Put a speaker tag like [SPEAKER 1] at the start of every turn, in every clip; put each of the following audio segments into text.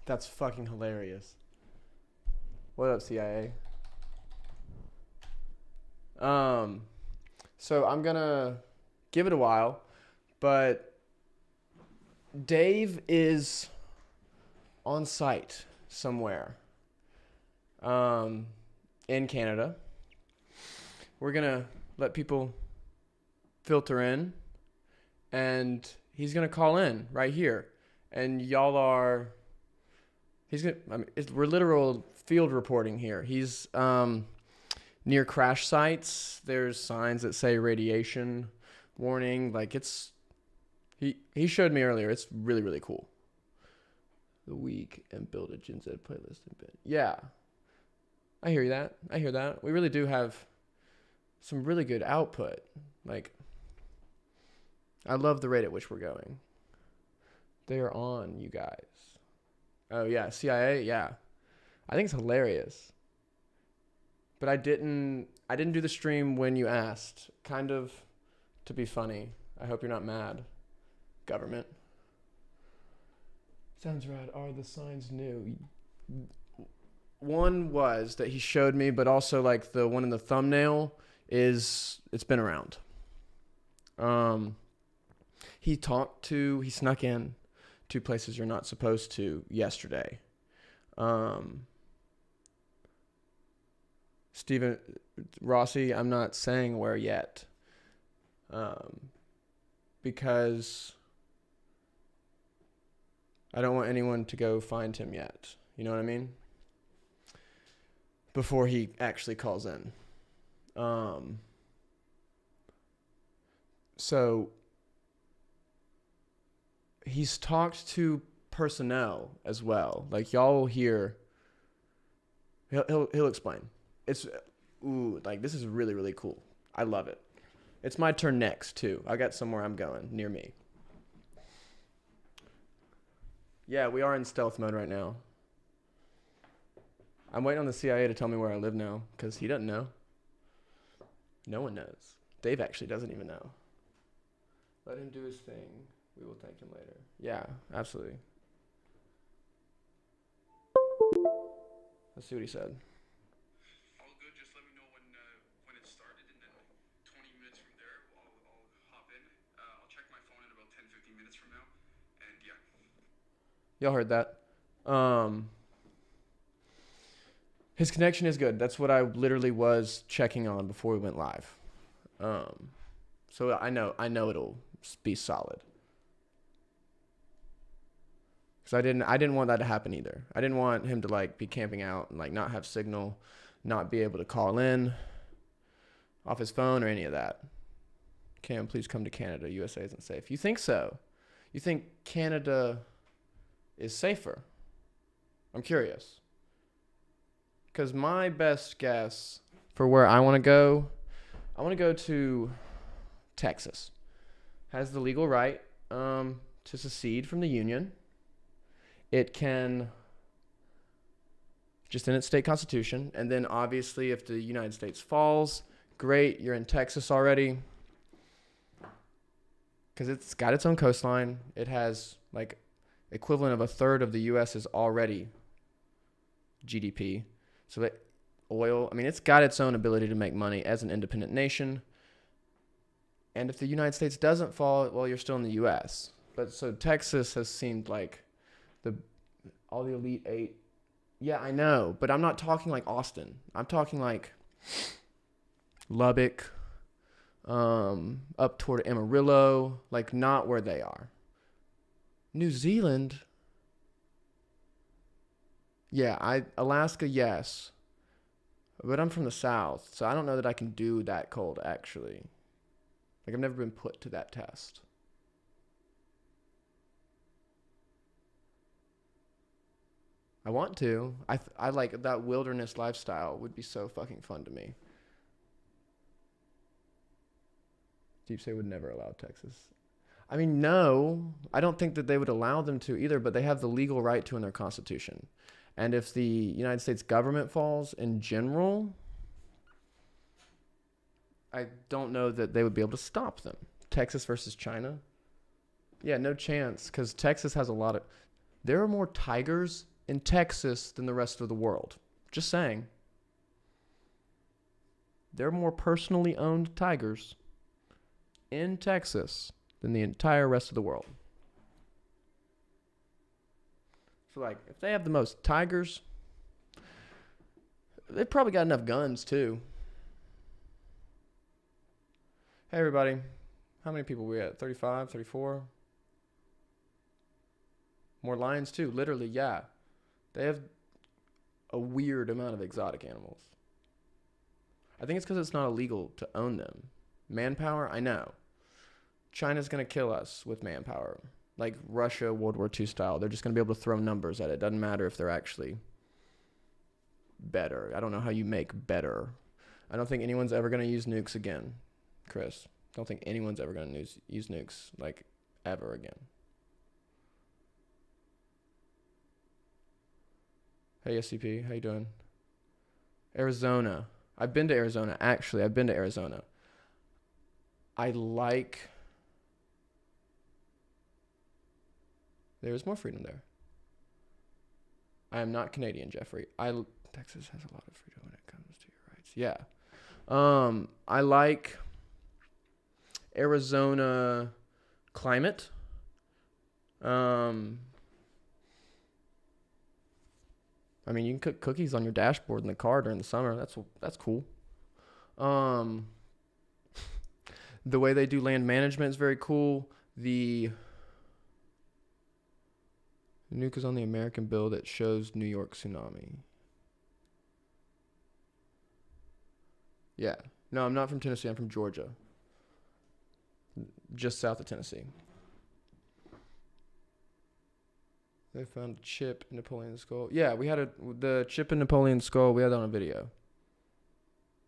[SPEAKER 1] That's fucking hilarious. What up, CIA? So I'm gonna give it a while, but Dave is on site somewhere, in Canada. We're gonna let people filter in, and he's gonna call in right here, and y'all are. He's gonna. I mean, we're literal field reporting here. He's near crash sites. There's signs that say radiation warning. Like it's. He showed me earlier. It's really really cool. The week and build a Gen Z playlist and bit. Yeah, I hear that. I hear that. We really do have some really good output. Like, I love the rate at which we're going. They are on, you guys. Oh yeah, CIA. Yeah, I think it's hilarious. But I didn't do the stream when you asked. Kind of to be funny. I hope you're not mad, government. Sounds rad. Are the signs new? One was that he showed me, but also like the one in the thumbnail it's been around. He snuck in to places you're not supposed to yesterday. Stephen Rossi, I'm not saying where yet. Because I don't want anyone to go find him yet. You know what I mean? Before he actually calls in. So he's talked to personnel as well. Like y'all will hear. He'll explain. It's like this is really really cool. I love it. It's my turn next too. I got somewhere I'm going near me. Yeah, we are in stealth mode right now. I'm waiting on the CIA to tell me where I live now, because he doesn't know. No one knows. Dave actually doesn't even know. Let him do his thing. We will thank him later. Yeah, absolutely. Let's see what he said.
[SPEAKER 2] All good. Just let me know when it started, and then 20 minutes from there, I'll hop in. I'll check my phone in about 10-15 minutes from now, and yeah.
[SPEAKER 1] Y'all heard that. His connection is good. That's what I literally was checking on before we went live. So I know it'll be solid. Because I didn't want that to happen either. I didn't want him to like be camping out and like not have signal, not be able to call in off his phone or any of that. Cam, please come to Canada. USA isn't safe. You think so? You think Canada is safer? I'm curious. Because my best guess for where I want to go to Texas. Has the legal right to secede from the Union. It can, just in its state constitution. And then obviously if the United States falls, great, you're in Texas already. Because it's got its own coastline. It has like equivalent of a third of the U.S. is already GDP. So that oil, I mean, it's got its own ability to make money as an independent nation. And if the United States doesn't fall, well, you're still in the U.S. But so Texas has seemed like all the Elite Eight. Yeah, I know, but I'm not talking like Austin. I'm talking like Lubbock, up toward Amarillo, like not where they are. New Zealand. Yeah, Alaska, yes. But I'm from the South, so I don't know that I can do that cold, actually. Like, I've never been put to that test. I want to. I like that wilderness lifestyle would be so fucking fun to me. Deep State would never allow Texas. I mean, no. I don't think that they would allow them to either, but they have the legal right to in their constitution. And if the United States government falls in general, I don't know that they would be able to stop them. Texas versus China? Yeah, no chance, because Texas has a lot of... There are more tigers in Texas than the rest of the world. Just saying. There are more personally owned tigers in Texas than the entire rest of the world. So, like, if they have the most tigers, they probably got enough guns, too. Hey, everybody. How many people we at? 35, 34? More lions, too. Literally, yeah. They have a weird amount of exotic animals. I think it's because it's not illegal to own them. Manpower, I know. China's going to kill us with manpower. Like Russia, World War II style. They're just going to be able to throw numbers at it. Doesn't matter if they're actually better. I don't know how you make better. I don't think anyone's ever going to use nukes again, Chris. Don't think anyone's ever going to use nukes, like, ever again. Hey, SCP, how you doing? Arizona. I've been to Arizona. Actually, I've been to Arizona. There's more freedom there. I am not Canadian, Jeffrey. Texas has a lot of freedom when it comes to your rights. Yeah. I like Arizona climate. I mean, you can cook cookies on your dashboard in the car during the summer. That's cool. The way they do land management is very cool. The nuke is on the American bill that shows New York tsunami. Yeah. No, I'm not from Tennessee. I'm from Georgia. Just south of Tennessee. They found a chip in Napoleon's skull. Yeah, we had the chip in Napoleon's skull. We had that on a video.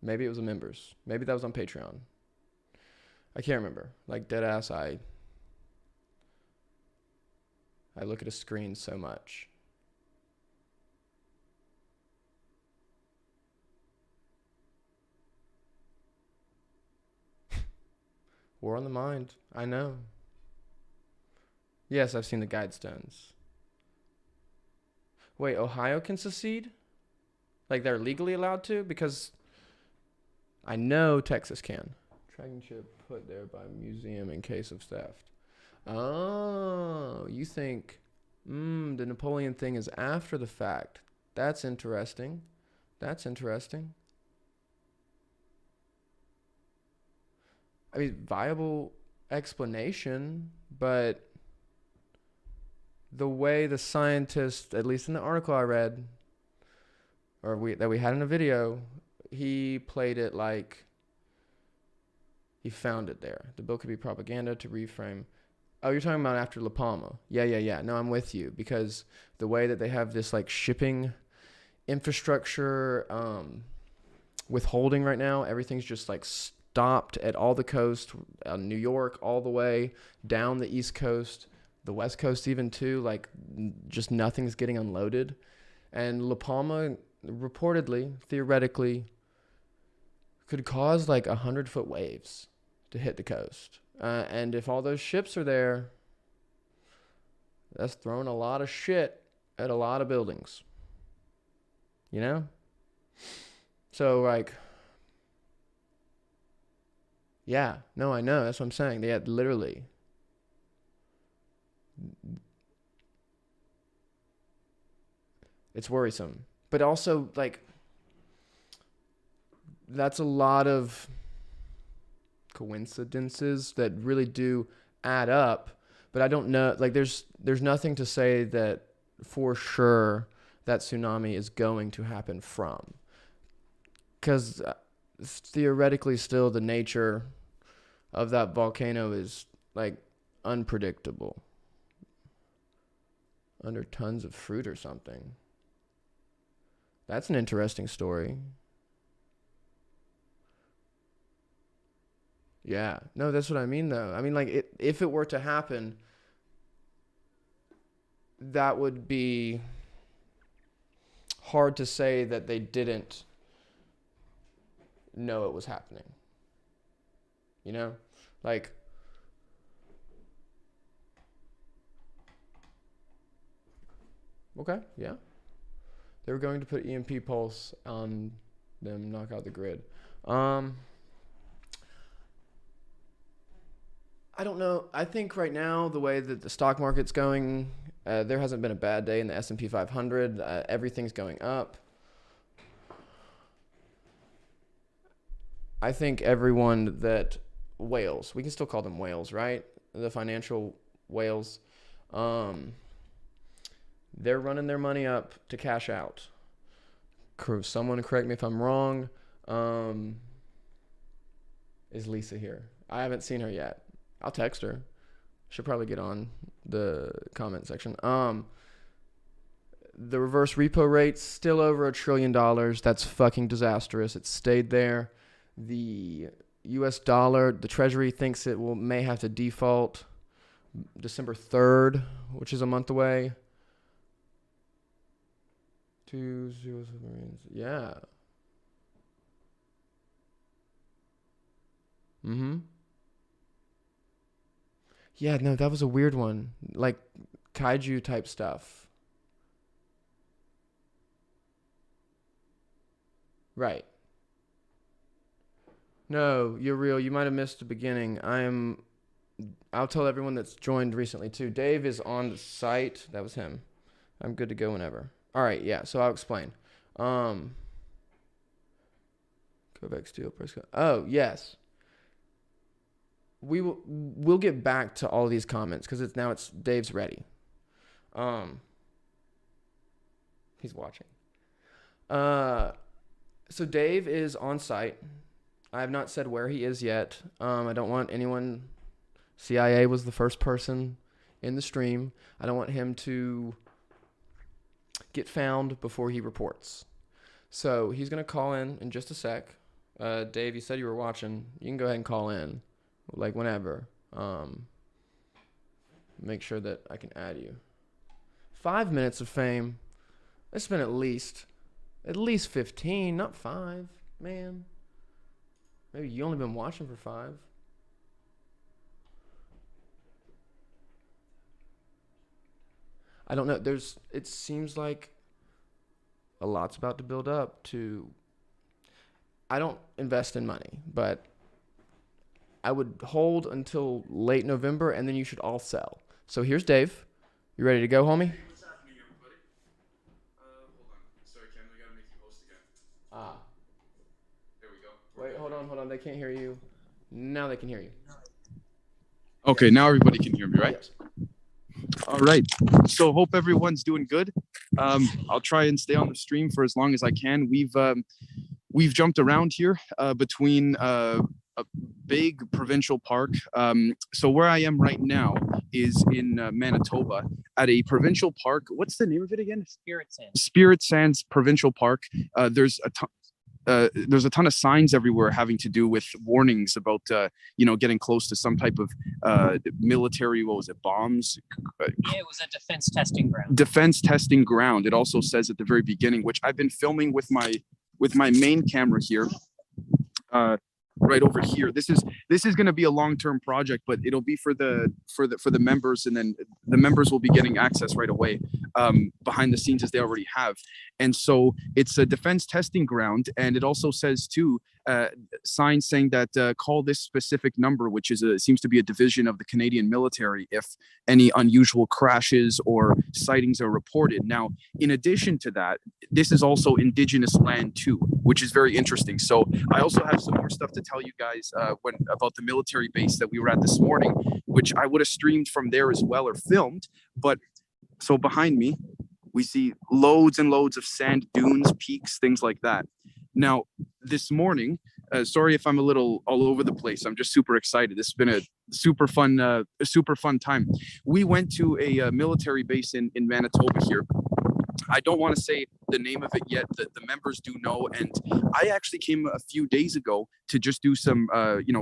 [SPEAKER 1] Maybe it was a members. Maybe that was on Patreon. I can't remember. Like, dead ass, I look at a screen so much. War on the mind. I know. Yes, I've seen the Guidestones. Wait, Ohio can secede? Like, they're legally allowed to? Because I know Texas can. Tracking chip put there by museum in case of theft. Oh, you think the Napoleon thing is after the fact. That's interesting. That's interesting. I mean, viable explanation, but the way the scientist, at least in the article I read, that we had in a video, he played it like he found it there. The bill could be propaganda to reframe. Oh, you're talking about after La Palma. Yeah. No, I'm with you, because the way that they have this, like, shipping infrastructure withholding right now, everything's just, like, stopped at all the coast, New York all the way down the East Coast, the West Coast even too, like, just nothing's getting unloaded. And La Palma reportedly, theoretically, could cause like 100-foot waves to hit the coast. And if all those ships are there, that's throwing a lot of shit at a lot of buildings. You know? So, like, yeah, no, I know. That's what I'm saying. They had literally. It's worrisome. But also, like, that's a lot of coincidences that really do add up. But I don't know. Like, there's nothing to say that for sure that tsunami is going to happen from. Because theoretically still the nature of that volcano is, like, unpredictable. Under tons of fruit or something. That's an interesting story. Yeah. No, that's what I mean, though. I mean, like, if it were to happen, that would be hard to say that they didn't know it was happening. You know? Like, okay, yeah. They were going to put EMP pulse on them, knock out the grid. I don't know. I think right now the way that the stock market's going, there hasn't been a bad day in the S&P 500. Everything's going up. I think everyone that whales, we can still call them whales, right? The financial whales, they're running their money up to cash out. Someone correct me if I'm wrong. Is Lisa here? I haven't seen her yet. I'll text her. She'll probably get on the comment section. The reverse repo rate's still over $1 trillion. That's fucking disastrous. It stayed there. The US dollar, the Treasury thinks it may have to default December 3rd, which is a month away. 2 0 submarines. Yeah. Yeah, no, that was a weird one. Like kaiju type stuff. Right. No, you're real. You might have missed the beginning. I'll tell everyone that's joined recently too. Dave is on the site. That was him. I'm good to go whenever. All right, yeah, so I'll explain. Quebec Steel Press. Oh, yes. We'll get back to all these comments because it's Dave's ready. He's watching. So Dave is on site. I have not said where he is yet. I don't want anyone. CIA was the first person in the stream. I don't want him to get found before he reports. So he's gonna call in just a sec. Dave, you said you were watching. You can go ahead and call in, like whenever. Make sure that I can add you. 5 minutes of fame. It's been at least 15, not 5, man. Maybe you only been watching for 5. I don't know. It seems like a lot's about to build up to. I don't invest in money, but I would hold until late November, and then you should all sell. So here's Dave. You ready to go, homie?
[SPEAKER 2] Hey, what's happening, everybody? Hold on. Sorry, Cam, we gotta make you host again. There we go.
[SPEAKER 1] Wait, hold on. They can't hear you. Now they can hear you.
[SPEAKER 3] Okay, now everybody can hear me, right?
[SPEAKER 1] Yes.
[SPEAKER 3] All right. So hope everyone's doing good. I'll try and stay on the stream for as long as I can. We've jumped around here between a big provincial park. So where I am right now is in Manitoba at a provincial park. What's the name of it again? Spirit Sands Provincial Park. There's a ton of signs everywhere having to do with warnings about getting close to some type of military, what was it, bombs?
[SPEAKER 4] Yeah, it was a defense testing ground. It
[SPEAKER 3] also says at the very beginning, which I've been filming with my main camera here, right over here. This is going to be a long-term project, but it'll be for the members, and then the members will be getting access right away behind the scenes as they already have. And so it's a defense testing ground, and it also says too signs saying that call this specific number, which seems to be a division of the Canadian military, if any unusual crashes or sightings are reported. Now, in addition to that, this is also Indigenous land too, which is very interesting. So I also have some more stuff to tell you guys about the military base that we were at this morning, which I would have streamed from there as well or filmed. But so behind me, we see loads and loads of sand dunes, peaks, things like that. Now, this morning, sorry if I'm a little all over the place. I'm just super excited. This has been a super fun time. We went to a military base in Manitoba here. I don't want to say the name of it yet. The members do know, and I actually came a few days ago to just do some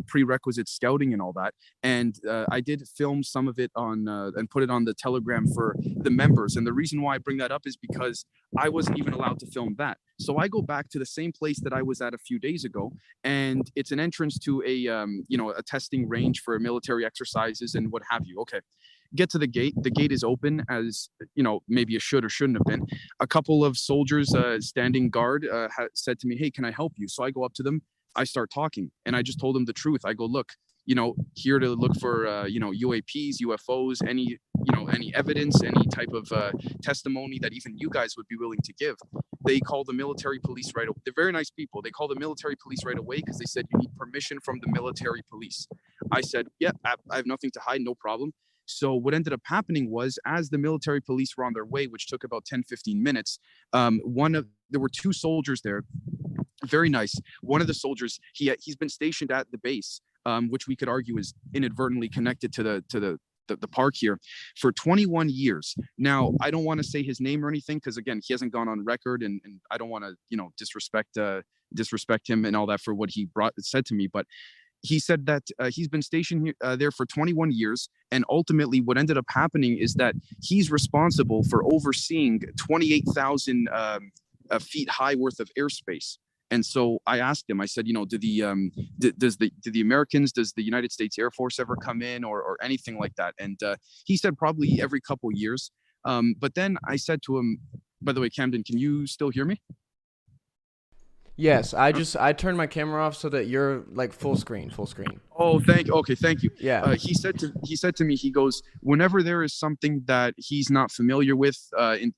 [SPEAKER 3] prerequisite scouting and all that, and I did film some of it on and put it on the Telegram for the members. And the reason why I bring that up is because I wasn't even allowed to film that. So I go back to the same place that I was at a few days ago, and it's an entrance to a testing range for military exercises and what have you. Okay. Get to the gate. The gate is open, as maybe it should or shouldn't have been. A couple of soldiers soldiers standing guard said to me, "Hey, can I help you?" So I go up to them. I start talking, and I just told them the truth. I go, "Look, here to look for UAPs, UFOs, any evidence, any type of testimony that even you guys would be willing to give." They call the military police right away. They're very nice people. They call the military police right away because they said you need permission from the military police. I said, "Yeah, I have nothing to hide, no problem." So what ended up happening was, as the military police were on their way, which took about 10-15 minutes, there were two soldiers there, very nice. One of the soldiers, he's been stationed at the base, which we could argue is inadvertently connected to the park here, for 21 years. Now, I don't want to say his name or anything because, again, he hasn't gone on record, and I don't want to disrespect him and all that for what he said to me, but he said that he's been stationed there for 21 years. And ultimately what ended up happening is that he's responsible for overseeing 28,000 feet high worth of airspace. And so I asked him, I said, do the Americans, does the United States Air Force ever come in or anything like that? And he said probably every couple years. But then I said to him, by the way, Camden, can you still hear me?
[SPEAKER 1] Yes, I turned my camera off so that you're like full screen.
[SPEAKER 3] Oh, thank you.
[SPEAKER 1] Yeah.
[SPEAKER 3] He said to me, he goes, whenever there is something that he's not familiar with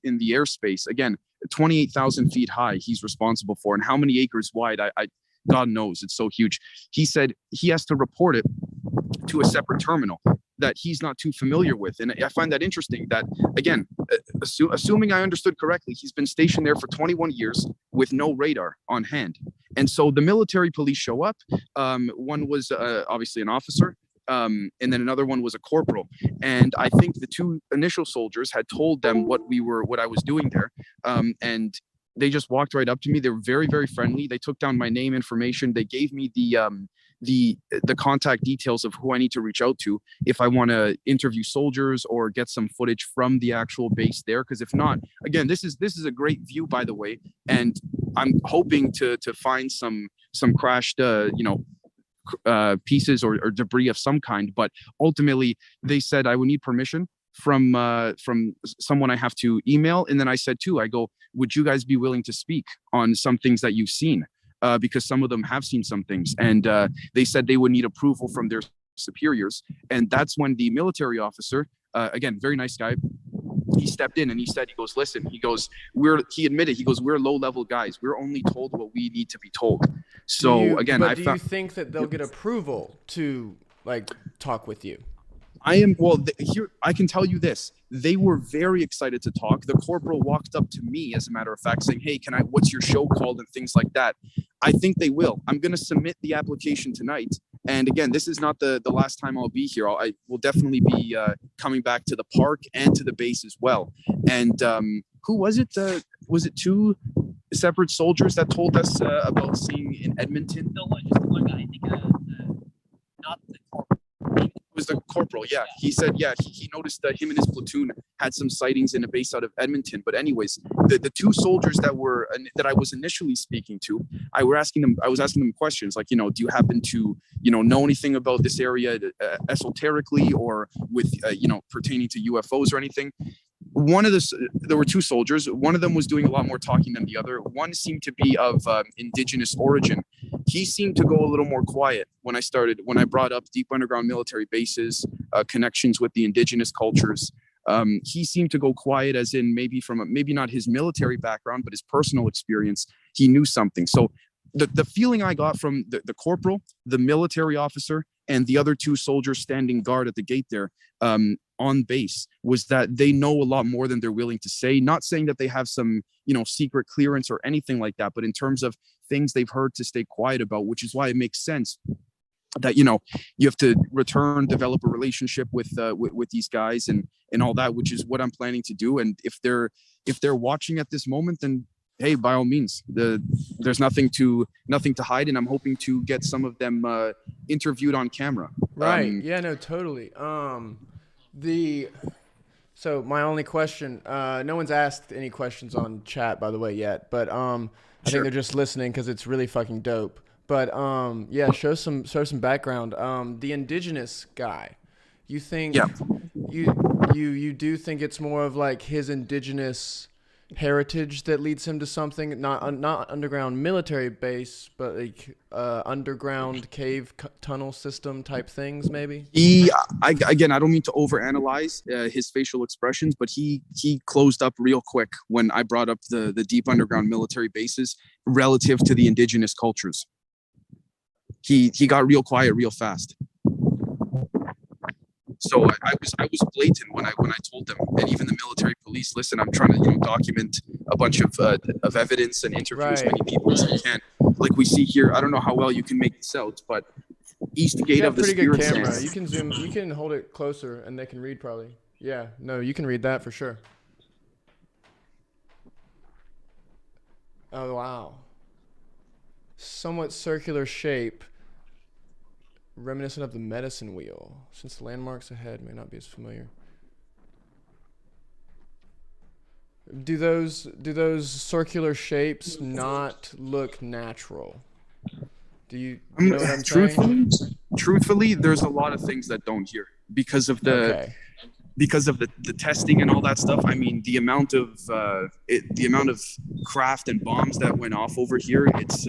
[SPEAKER 3] in the airspace, again, 28,000 feet high, he's responsible for, and how many acres wide, I God knows, it's so huge. He said he has to report it to a separate terminal that he's not too familiar with. And I find that interesting that, again, assuming I understood correctly, he's been stationed there for 21 years with no radar on hand. And so the military police show up. One was obviously an officer, and then another one was a corporal. And I think the two initial soldiers had told them what I was doing there. And they just walked right up to me. They were very, very friendly. They took down my name information. They gave me the contact details of who I need to reach out to if I want to interview soldiers or get some footage from the actual base there. Because if not, again, this is a great view, by the way, and I'm hoping to find some crashed pieces or debris of some kind. But ultimately, they said I would need permission from someone I have to email. And then I said too, I go, would you guys be willing to speak on some things that you've seen? Because some of them have seen some things, and they said they would need approval from their superiors. And that's when the military officer, again, very nice guy, he stepped in and he said, he goes, listen, he admitted, we're low level guys. We're only told what we need to be told. So do you think that they'll get approval to like talk with you? Here, I can tell you this. They were very excited to talk. The corporal walked up to me, as a matter of fact, saying, hey, what's your show called, and things like that. I think they will. I'm going to submit the application tonight. And again, this is not the last time I'll be here. I will definitely be coming back to the park and to the base as well. And who was it? Was it two separate soldiers that told us about seeing in Edmonton?
[SPEAKER 4] No, just the one guy. I think not the corporal.
[SPEAKER 3] It was the corporal, yeah. He said, yeah, he noticed that him and his platoon had some sightings in a base out of Edmonton. But anyways, the two soldiers that I was initially speaking to, I was asking them questions like, do you happen to, know anything about this area esoterically or with, pertaining to UFOs or anything? There were two soldiers. One of them was doing a lot more talking than the other. One seemed to be of indigenous origin. He seemed to go a little more quiet when I brought up deep underground military bases, connections with the indigenous cultures. He seemed to go quiet, as in maybe maybe not his military background, but his personal experience. He knew something. So the feeling I got from the corporal, the military officer, and the other two soldiers standing guard at the gate there on base was that they know a lot more than they're willing to say. Not saying that they have some, secret clearance or anything like that, but in terms of things they've heard to stay quiet about, which is why it makes sense that, you have to develop a relationship with these guys and all that, which is what I'm planning to do. And if they're watching at this moment, then hey, by all means, there's nothing to hide, and I'm hoping to get some of them interviewed on camera.
[SPEAKER 1] Right. Yeah, no, totally. So my only question, no one's asked any questions on chat, by the way, yet, but I think they're just listening because it's really fucking dope. But yeah, show some background. The indigenous guy, you think?
[SPEAKER 3] Yeah.
[SPEAKER 1] You do think it's more of like his indigenous heritage that leads him to something, not underground military base, but like underground cave tunnel system type things, maybe.
[SPEAKER 3] Again, I don't mean to overanalyze his facial expressions, but he closed up real quick when I brought up the deep underground military bases relative to the indigenous cultures. He got real quiet real fast. So I was blatant when I told them, and even the military police, listen, I'm trying to document a bunch of evidence and interview as many people as I can. Like we see here, I don't know how well you can make this out, but east gate of the spirit
[SPEAKER 1] camera.
[SPEAKER 3] sands.
[SPEAKER 1] You can zoom. You can hold it closer, and they can read probably. Yeah, no, you can read that for sure. Oh wow. Somewhat circular shape. Reminiscent of the medicine wheel, since landmarks ahead may not be as familiar. Do those circular shapes not look natural? Do you know what I'm saying?
[SPEAKER 3] Truthfully, there's a lot of things that don't here because of the testing and all that stuff. I mean, the amount of craft and bombs that went off over here, it's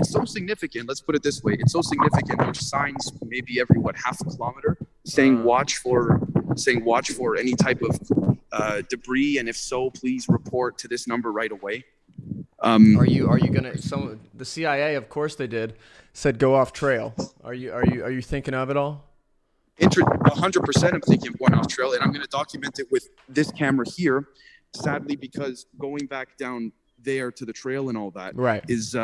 [SPEAKER 3] so significant. Let's put it this way: it's so significant. There's signs maybe every half a kilometer saying watch for any type of debris, and if so, please report to this number right away.
[SPEAKER 1] Are you gonna? The CIA, of course they did, said go off trail. Are you thinking of it all?
[SPEAKER 3] 100% I'm thinking of going off trail, and I'm going to document it with this camera here. Sadly, because going back down there to the trail and all that is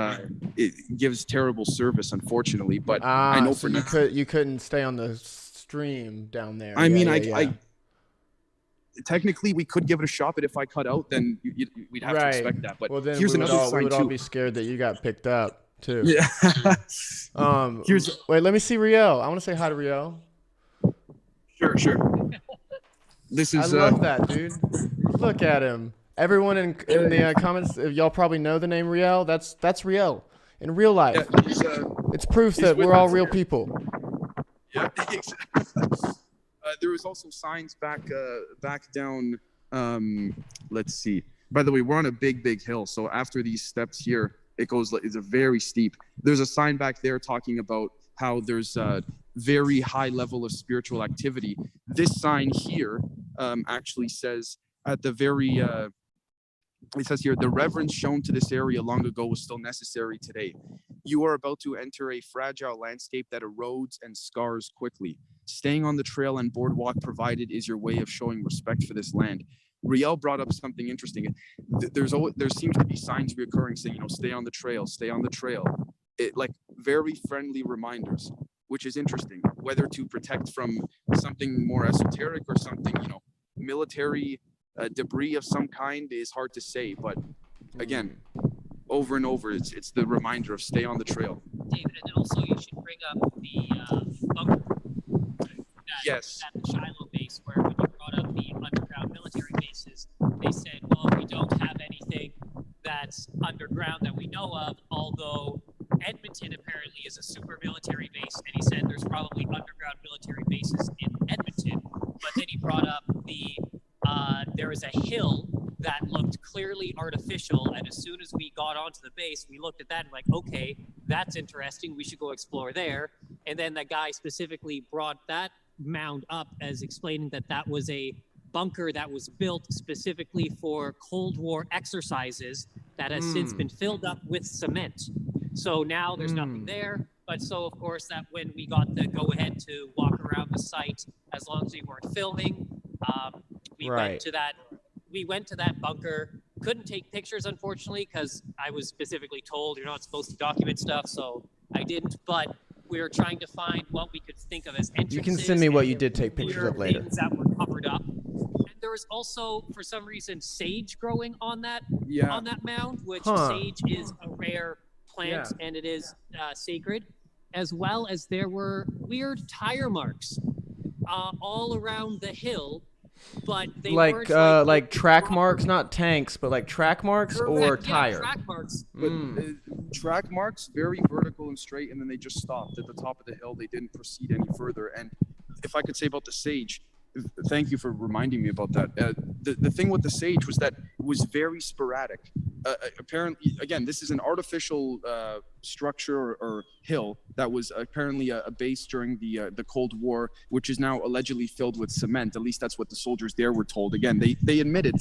[SPEAKER 3] it gives terrible service, unfortunately. But I know
[SPEAKER 1] so you couldn't stay on the stream down there.
[SPEAKER 3] I mean, I technically we could give it a shot, but if I cut out, then we'd have to expect that. But
[SPEAKER 1] well, then
[SPEAKER 3] here's another sign
[SPEAKER 1] we would all be scared that you got picked up too.
[SPEAKER 3] Yeah.
[SPEAKER 1] Wait, let me see Riel. I want to say hi to Riel.
[SPEAKER 3] Sure. This is.
[SPEAKER 1] I love that, dude. Look at him. Everyone in the comments, y'all probably know the name Riel. That's Riel in real life.
[SPEAKER 3] Yeah,
[SPEAKER 1] it's proof that we're all real people.
[SPEAKER 3] Yeah. There was also signs back down. Let's see. By the way, we're on a big hill. So after these steps here, it's a very steep. There's a sign back there talking about how there's a very high level of spiritual activity. This sign here actually says at the very it says here, the reverence shown to this area long ago was still necessary today. You are about to enter a fragile landscape that erodes and scars quickly. Staying on the trail and boardwalk provided is your way of showing respect for this land. Riel brought up something interesting. There seems to be signs reoccurring saying, stay on the trail, stay on the trail. It like very friendly reminders, which is interesting. Whether to protect from something more esoteric or something, military debris of some kind is hard to say. But again, over and over, it's the reminder of stay on the trail.
[SPEAKER 4] David, and also you should bring up the bunker.
[SPEAKER 3] Yes.
[SPEAKER 4] At the Shiloh base, where when you brought up the underground military bases, they said, well, we don't have anything that's underground that we know of, although Edmonton apparently is a super military base, and he said there's probably underground military bases in Edmonton. But then he brought up there was a hill that looked clearly artificial, and as soon as we got onto the base, we looked at that and like, okay, that's interesting, we should go explore there. And then the guy specifically brought that mound up as explaining that was a bunker that was built specifically for Cold War exercises that has since been filled up with cement. So now there's nothing there. But so, of course, that when we got the go-ahead to walk around the site, as long as we weren't filming, we went to that bunker. Couldn't take pictures, unfortunately, because I was specifically told you're not supposed to document stuff, so I didn't. But we were trying to find what we could think of as entrances.
[SPEAKER 1] You can send me what you did take pictures of later.
[SPEAKER 4] Things that were covered up. And there was also, for some reason, sage growing on that mound, which sage is a rare plant and it is sacred, as well as there were weird tire marks all around the hill, but they weren't
[SPEAKER 1] like track marks, not tanks, but like track marks. Correct, or tire.
[SPEAKER 4] Track marks.
[SPEAKER 3] But track marks, very vertical and straight, and then they just stopped at the top of the hill. They didn't proceed any further. And if I could say about the sage, Thank you for reminding me about that. The thing with the sage was that it was very sporadic. Apparently, again, this is an artificial structure or hill that was apparently a base during the Cold War, which is now allegedly filled with cement. At least that's what the soldiers there were told. Again, they admitted,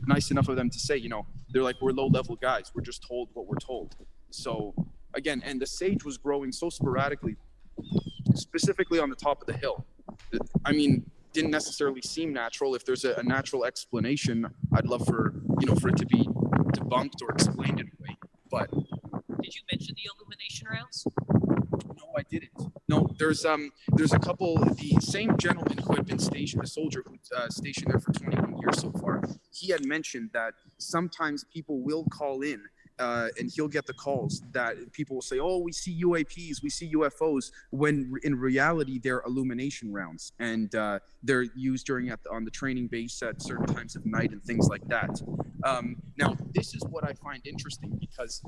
[SPEAKER 3] nice enough of them to say, they're like, we're low-level guys. We're just told what we're told. So again, and the sage was growing so sporadically, specifically on the top of the hill. I mean, didn't necessarily seem natural. If there's a natural explanation, I'd love for for it to be debunked or explained in a way. But
[SPEAKER 4] Did you mention the illumination rounds?
[SPEAKER 3] no, I didn't. No, there's a couple. The same gentleman who had been stationed, a soldier who stationed there for 21 years so far. He had mentioned that sometimes people will call in. And he'll get the calls that people will say, "Oh, we see UAPs, we see UFOs," when in reality they're illumination rounds, and they're used on the training base at certain times of night and things like that. Now, this is what I find interesting because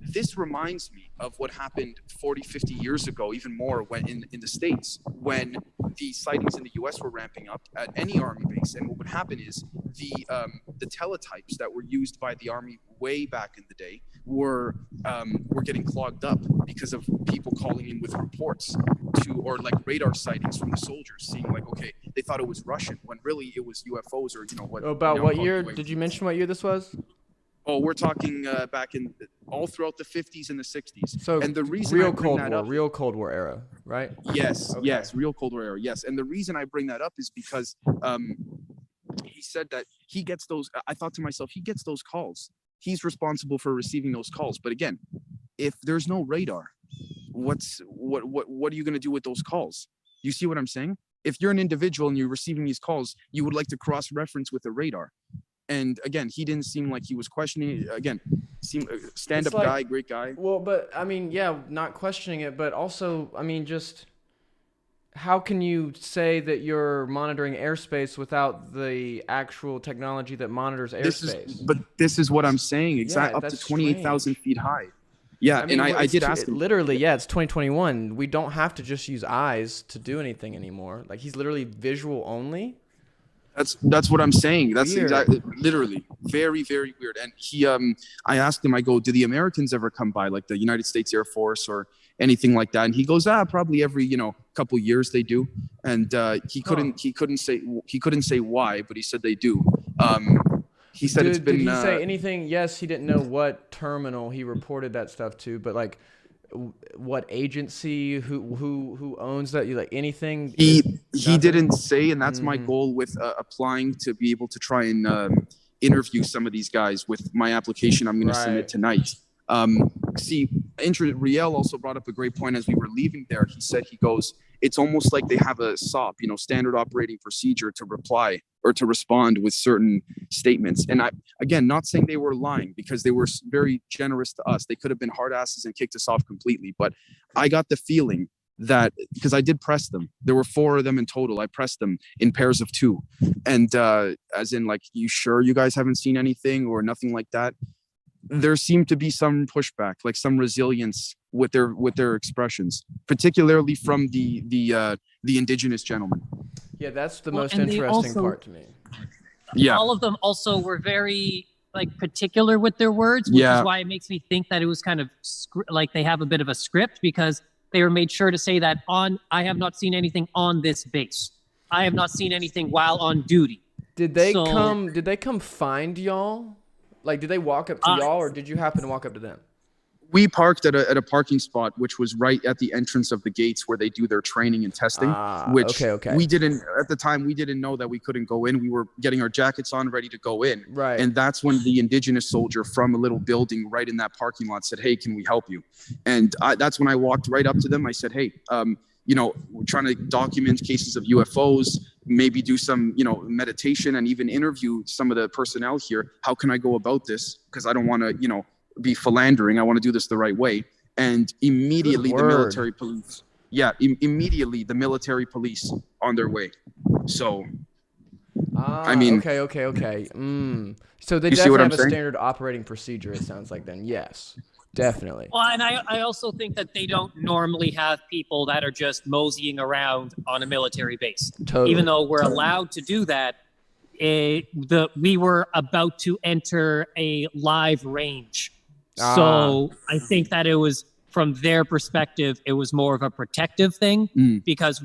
[SPEAKER 3] this reminds me of what happened 40, 50 years ago, even more, when in the States, when the sightings in the US were ramping up at any Army base. And what would happen is the teletypes that were used by the Army way back in the day were getting clogged up because of people calling in with reports or like radar sightings from the soldiers, seeing like, okay, they thought it was Russian when really it was UFOs or what.
[SPEAKER 1] About what year? Did you mention what year this was?
[SPEAKER 3] Oh, we're talking back in all throughout the 50s and the 60s.
[SPEAKER 1] So
[SPEAKER 3] and the reason
[SPEAKER 1] real Cold War era, right?
[SPEAKER 3] Yes,
[SPEAKER 1] Okay.
[SPEAKER 3] yes, real Cold War era, yes. And the reason I bring that up is because he said that he gets those. I thought to myself, he gets those calls. He's responsible for receiving those calls. But again, if there's no radar, what are you going to do with those calls? You see what I'm saying? If you're an individual and you're receiving these calls, you would like to cross-reference with the radar. And again, he didn't seem like he was questioning it. Again, stand-up guy, great guy.
[SPEAKER 1] Well, but I mean, yeah, not questioning it, but also, I mean, just how can you say that you're monitoring airspace without the actual technology that monitors airspace?
[SPEAKER 3] This is what I'm saying. Exactly,
[SPEAKER 1] Yeah,
[SPEAKER 3] up to
[SPEAKER 1] that's
[SPEAKER 3] 28,000 feet high. Yeah,
[SPEAKER 1] I mean,
[SPEAKER 3] and I did ask him.
[SPEAKER 1] Literally, yeah, it's 2021. We don't have to just use eyes to do anything anymore. Like, he's literally visual only.
[SPEAKER 3] That's what I'm saying. That's
[SPEAKER 1] Weird.
[SPEAKER 3] exactly, literally very, very weird. And I asked him, I go, do the Americans ever come by, like the United States Air Force or anything like that? And he goes, probably every, couple years they do. And he couldn't say why, but he said they do. He said it's been.
[SPEAKER 1] Did he say anything? Yes, he didn't know what terminal he reported that stuff to, but like, what agency, who owns that? You like anything?
[SPEAKER 3] He didn't say, and that's my goal with applying to be able to try and interview some of these guys with my application I'm going to submit tonight. Riel also brought up a great point as we were leaving there. He goes, it's almost like they have a SOP, standard operating procedure to reply or to respond with certain statements. And again, not saying they were lying because they were very generous to us. They could have been hard asses and kicked us off completely. But I got the feeling that because I did press them, there were 4 of them in total. I pressed them in pairs of 2. And as in like, you sure you guys haven't seen anything or nothing like that? There seemed to be some pushback, like some resilience with their expressions, particularly from the indigenous gentleman.
[SPEAKER 1] Yeah, that's the most interesting part to me.
[SPEAKER 3] Yeah,
[SPEAKER 4] all of them also were very particular with their words, which is why it makes me think that it was kind of like they have a bit of a script, because they were made sure to say that I have not seen anything on this base. I have not seen anything while on duty.
[SPEAKER 1] Did they come find y'all? Like, did they walk up to y'all, or did you happen to walk up to them?
[SPEAKER 3] We parked at a parking spot, which was right at the entrance of the gates where they do their training and testing, which we didn't, at the time, we didn't know that we couldn't go in. We were getting our jackets on, ready to go in.
[SPEAKER 1] Right.
[SPEAKER 3] And that's when the indigenous soldier from a little building right in that parking lot said, hey, can we help you? And that's when I walked right up to them. I said, hey, we're trying to document cases of UFOs, maybe do some, meditation and even interview some of the personnel here. How can I go about this? Because I don't want to, be philandering. I want to do this the right way. And immediately the military police, immediately the military police on their way. So, I mean,
[SPEAKER 1] okay. So they definitely have a standard operating procedure, it sounds like then. Yes. Definitely.
[SPEAKER 4] Well, and I also think that they don't normally have people that are just moseying around on a military base.
[SPEAKER 1] Totally.
[SPEAKER 4] Even though we're allowed to do that, we were about to enter a live range. So I think that it was, from their perspective, it was more of a protective thing because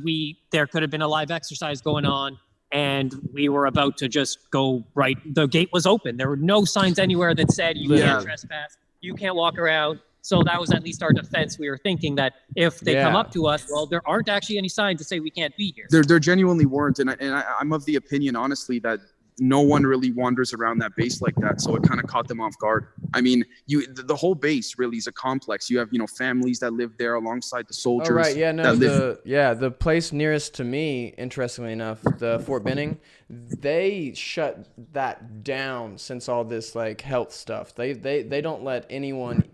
[SPEAKER 4] there could have been a live exercise going on and we were about to just go right. The gate was open. There were no signs anywhere that said you can't trespass. You can't walk around. So that was at least our defense. We were thinking that if they come up to us, well, there aren't actually any signs to say we can't be here.
[SPEAKER 3] There genuinely weren't. And I'm of the opinion, honestly, that no one really wanders around that base like that. So it kind of caught them off guard. I mean, the whole base really is a complex. You have, families that live there alongside the soldiers.
[SPEAKER 1] Oh, right. Yeah, no, the place nearest to me, interestingly enough, the Fort Benning, they shut that down since all this like health stuff. They don't let anyone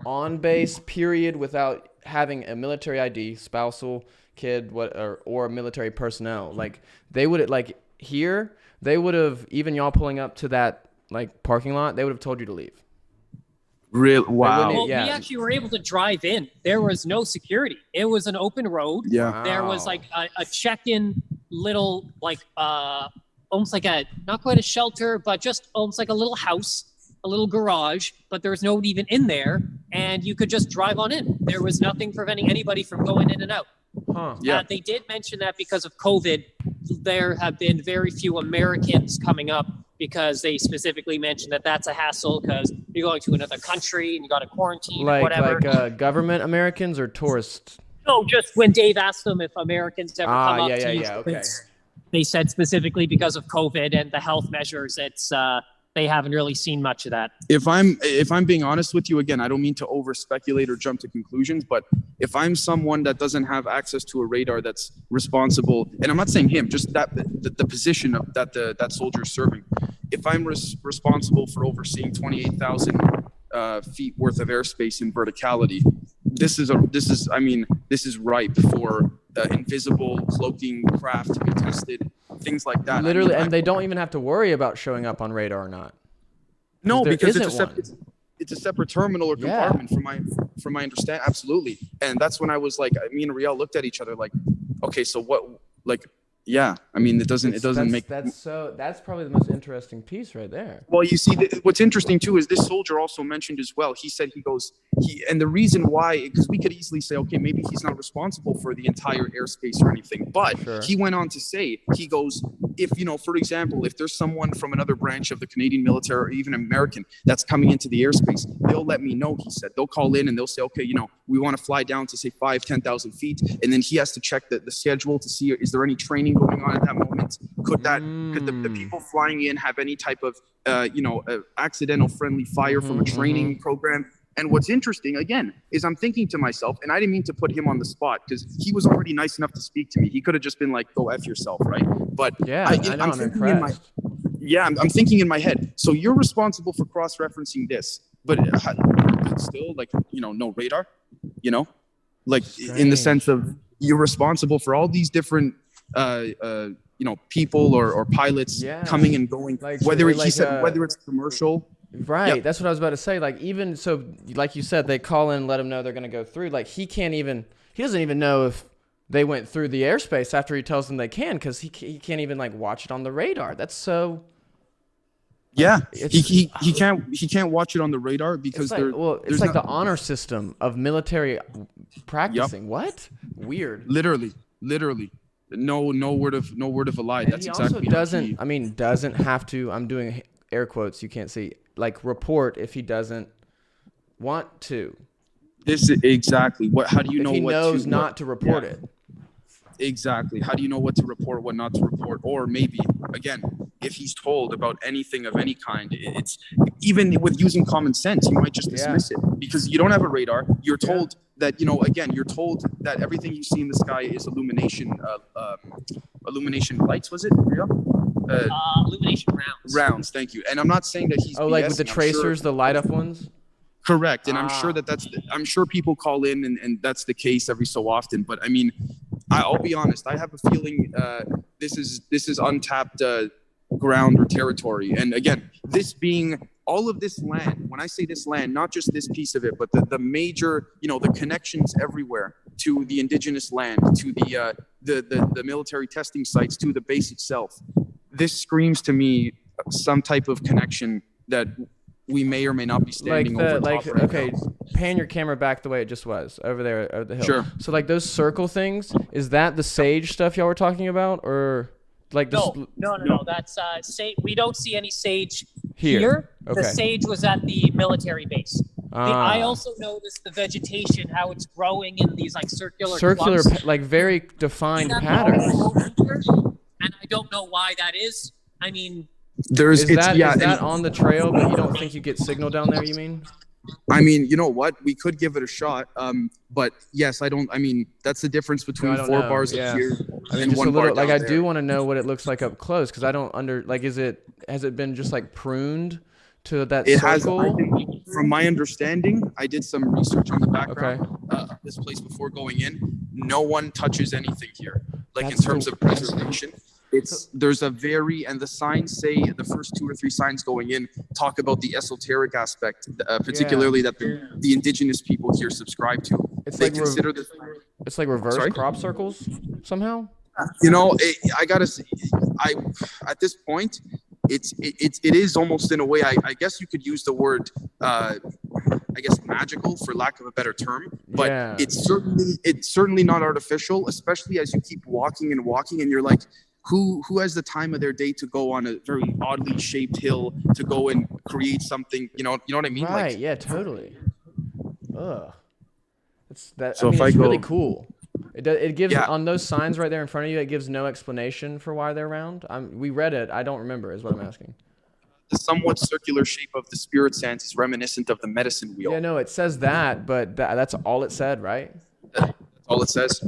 [SPEAKER 1] on base, period, without having a military ID, spousal, kid, or military personnel. Like they would here. They would have, even y'all pulling up to that like parking lot, they would have told you to leave.
[SPEAKER 3] Real wow.
[SPEAKER 4] Well, we actually were able to drive in. There was no security. It was an open road.
[SPEAKER 3] Yeah.
[SPEAKER 1] Wow.
[SPEAKER 4] There was like a check-in little like almost like not quite a shelter, but just almost like a little house, a little garage, but there was nobody even in there, and you could just drive on in. There was nothing preventing anybody from going in and out.
[SPEAKER 1] Huh.
[SPEAKER 3] Yeah.
[SPEAKER 4] They did mention that because of COVID, there have been very few Americans coming up because they specifically mentioned that that's a hassle because you're going to another country and you got to quarantine or whatever.
[SPEAKER 1] Like government Americans or tourists?
[SPEAKER 4] No, just when Dave asked them if Americans ever come up to use
[SPEAKER 1] okay.
[SPEAKER 4] They said specifically because of COVID and the health measures, they haven't really seen much of that.
[SPEAKER 3] If I'm being honest with you, again, I don't mean to over speculate or jump to conclusions, but if I'm someone that doesn't have access to a radar that's responsible, and I'm not saying him, just that the position of that soldier is serving, if I'm responsible for overseeing 28,000 feet worth of airspace in verticality, this is ripe for invisible cloaking craft to be tested, things like that.
[SPEAKER 1] Literally, and they don't even have to worry about showing up on radar or not.
[SPEAKER 3] No, because
[SPEAKER 1] it's
[SPEAKER 3] a separate terminal or compartment from my understanding. Absolutely. And that's when I was like, me and Riel looked at each other like, okay, so what, like, yeah, I mean, that's
[SPEAKER 1] probably the most interesting piece right there.
[SPEAKER 3] Well, you see, what's interesting too is this soldier also mentioned as well. He said and the reason why, because we could easily say, okay, maybe he's not responsible for the entire airspace or anything, but he went on to say, he goes, if, for example, if there's someone from another branch of the Canadian military or even American that's coming into the airspace, they'll let me know, he said. They'll call in and they'll say, okay, we want to fly down to say 10,000 feet. And then he has to check the schedule to see, is there any training going on at that moment? Could the people flying in have any type of, accidental friendly fire from a training program? And what's interesting, again, is I'm thinking to myself, and I didn't mean to put him on the spot because he was already nice enough to speak to me. He could have just been like, go F yourself, right? But
[SPEAKER 1] yeah, I'm impressed.
[SPEAKER 3] I'm thinking in my head, so you're responsible for cross-referencing this, but still, like, no radar, like
[SPEAKER 1] Strange.
[SPEAKER 3] In the sense of you're responsible for all these different, people or pilots coming and going,
[SPEAKER 1] like,
[SPEAKER 3] whether
[SPEAKER 1] like,
[SPEAKER 3] whether it's commercial.
[SPEAKER 1] Right.
[SPEAKER 3] Yep.
[SPEAKER 1] That's what I was about to say. Like, even so, like you said, they call in, let him know they're going to go through. Like, he doesn't even know if they went through the airspace after he tells them they can, because he can't even like watch it on the radar. That's so.
[SPEAKER 3] Yeah, he can't watch it on the radar because
[SPEAKER 1] it's like the honor system of military practicing. Yep. What? Weird.
[SPEAKER 3] Literally. No word of a lie.
[SPEAKER 1] And
[SPEAKER 3] that's
[SPEAKER 1] he
[SPEAKER 3] exactly.
[SPEAKER 1] Also doesn't have to. I'm doing air quotes. You can't see. Like, report if he doesn't want to.
[SPEAKER 3] This is exactly what. How do you know?
[SPEAKER 1] If he
[SPEAKER 3] what
[SPEAKER 1] knows
[SPEAKER 3] to,
[SPEAKER 1] not
[SPEAKER 3] what,
[SPEAKER 1] to report
[SPEAKER 3] yeah.
[SPEAKER 1] it.
[SPEAKER 3] Exactly. How do you know what to report, what not to report? Or maybe, again, if he's told about anything of any kind, it's even with using common sense, you might just dismiss it because you don't have a radar. You're told that, you're told that everything you see in the sky is illumination lights, was it? Real?
[SPEAKER 4] Illumination rounds.
[SPEAKER 3] Rounds, thank you. And I'm not saying that he's
[SPEAKER 1] like
[SPEAKER 3] BSing.
[SPEAKER 1] with the tracers, the light up ones?
[SPEAKER 3] Correct. And I'm sure I'm sure people call in and that's the case every so often. But I mean, I'll be honest, I have a feeling this is untapped ground or territory. And again, this being all of this land, when I say this land, not just this piece of it, but the major, the connections everywhere to the indigenous land, to the military testing sites, to the base itself. This screams to me some type of connection that we may or may not be standing over top right
[SPEAKER 1] okay,
[SPEAKER 3] now.
[SPEAKER 1] pan your camera back the way it just was over there over the hill.
[SPEAKER 3] Sure.
[SPEAKER 1] So like those circle things, is that the sage stuff y'all were talking about, or like this?
[SPEAKER 4] No. That's we don't see any sage
[SPEAKER 1] Here.
[SPEAKER 4] here.
[SPEAKER 1] Okay.
[SPEAKER 4] The sage was at the military base. I also noticed the vegetation, how it's growing in these like circular clumps.
[SPEAKER 1] Like very defined
[SPEAKER 4] That
[SPEAKER 1] patterns.
[SPEAKER 4] And I don't know why that is. I mean,
[SPEAKER 1] Is that on the trail, but you don't think you get signal down there, you mean?
[SPEAKER 3] I mean, you know what? We could give it a shot. But yes, that's the difference between 4 bars up here and
[SPEAKER 1] just
[SPEAKER 3] 1
[SPEAKER 1] a
[SPEAKER 3] bar
[SPEAKER 1] little,
[SPEAKER 3] down
[SPEAKER 1] like I
[SPEAKER 3] there.
[SPEAKER 1] do want to know what it looks like up close, because I don't has it been just like pruned to that
[SPEAKER 3] It
[SPEAKER 1] circle?
[SPEAKER 3] has, from my understanding, I did some research on the background of this place before going in. No one touches anything here. Like in terms of preservation, there's a and the signs say, the first 2 or 3 signs going in talk about the esoteric aspect, particularly that the indigenous people here subscribe to. They consider this.
[SPEAKER 1] It's like reverse crop circles somehow.
[SPEAKER 3] I gotta say, at this point, it is almost in a way. I guess you could use the word, magical, for lack of a better term. But it's certainly not artificial, especially as you keep walking, and you're like, who has the time of their day to go on a very oddly shaped hill to go and create something? You know what I mean?
[SPEAKER 1] Right.
[SPEAKER 3] Like,
[SPEAKER 1] yeah. Totally. Ugh. It's really cool. It gives on those signs right there in front of you. It gives no explanation for why they're round. We read it. I don't remember. Is what I'm asking.
[SPEAKER 3] The somewhat circular shape of the spirit sands is reminiscent of the medicine wheel.
[SPEAKER 1] Yeah. No, it says that, but that's all it said, right?
[SPEAKER 3] That's all it says.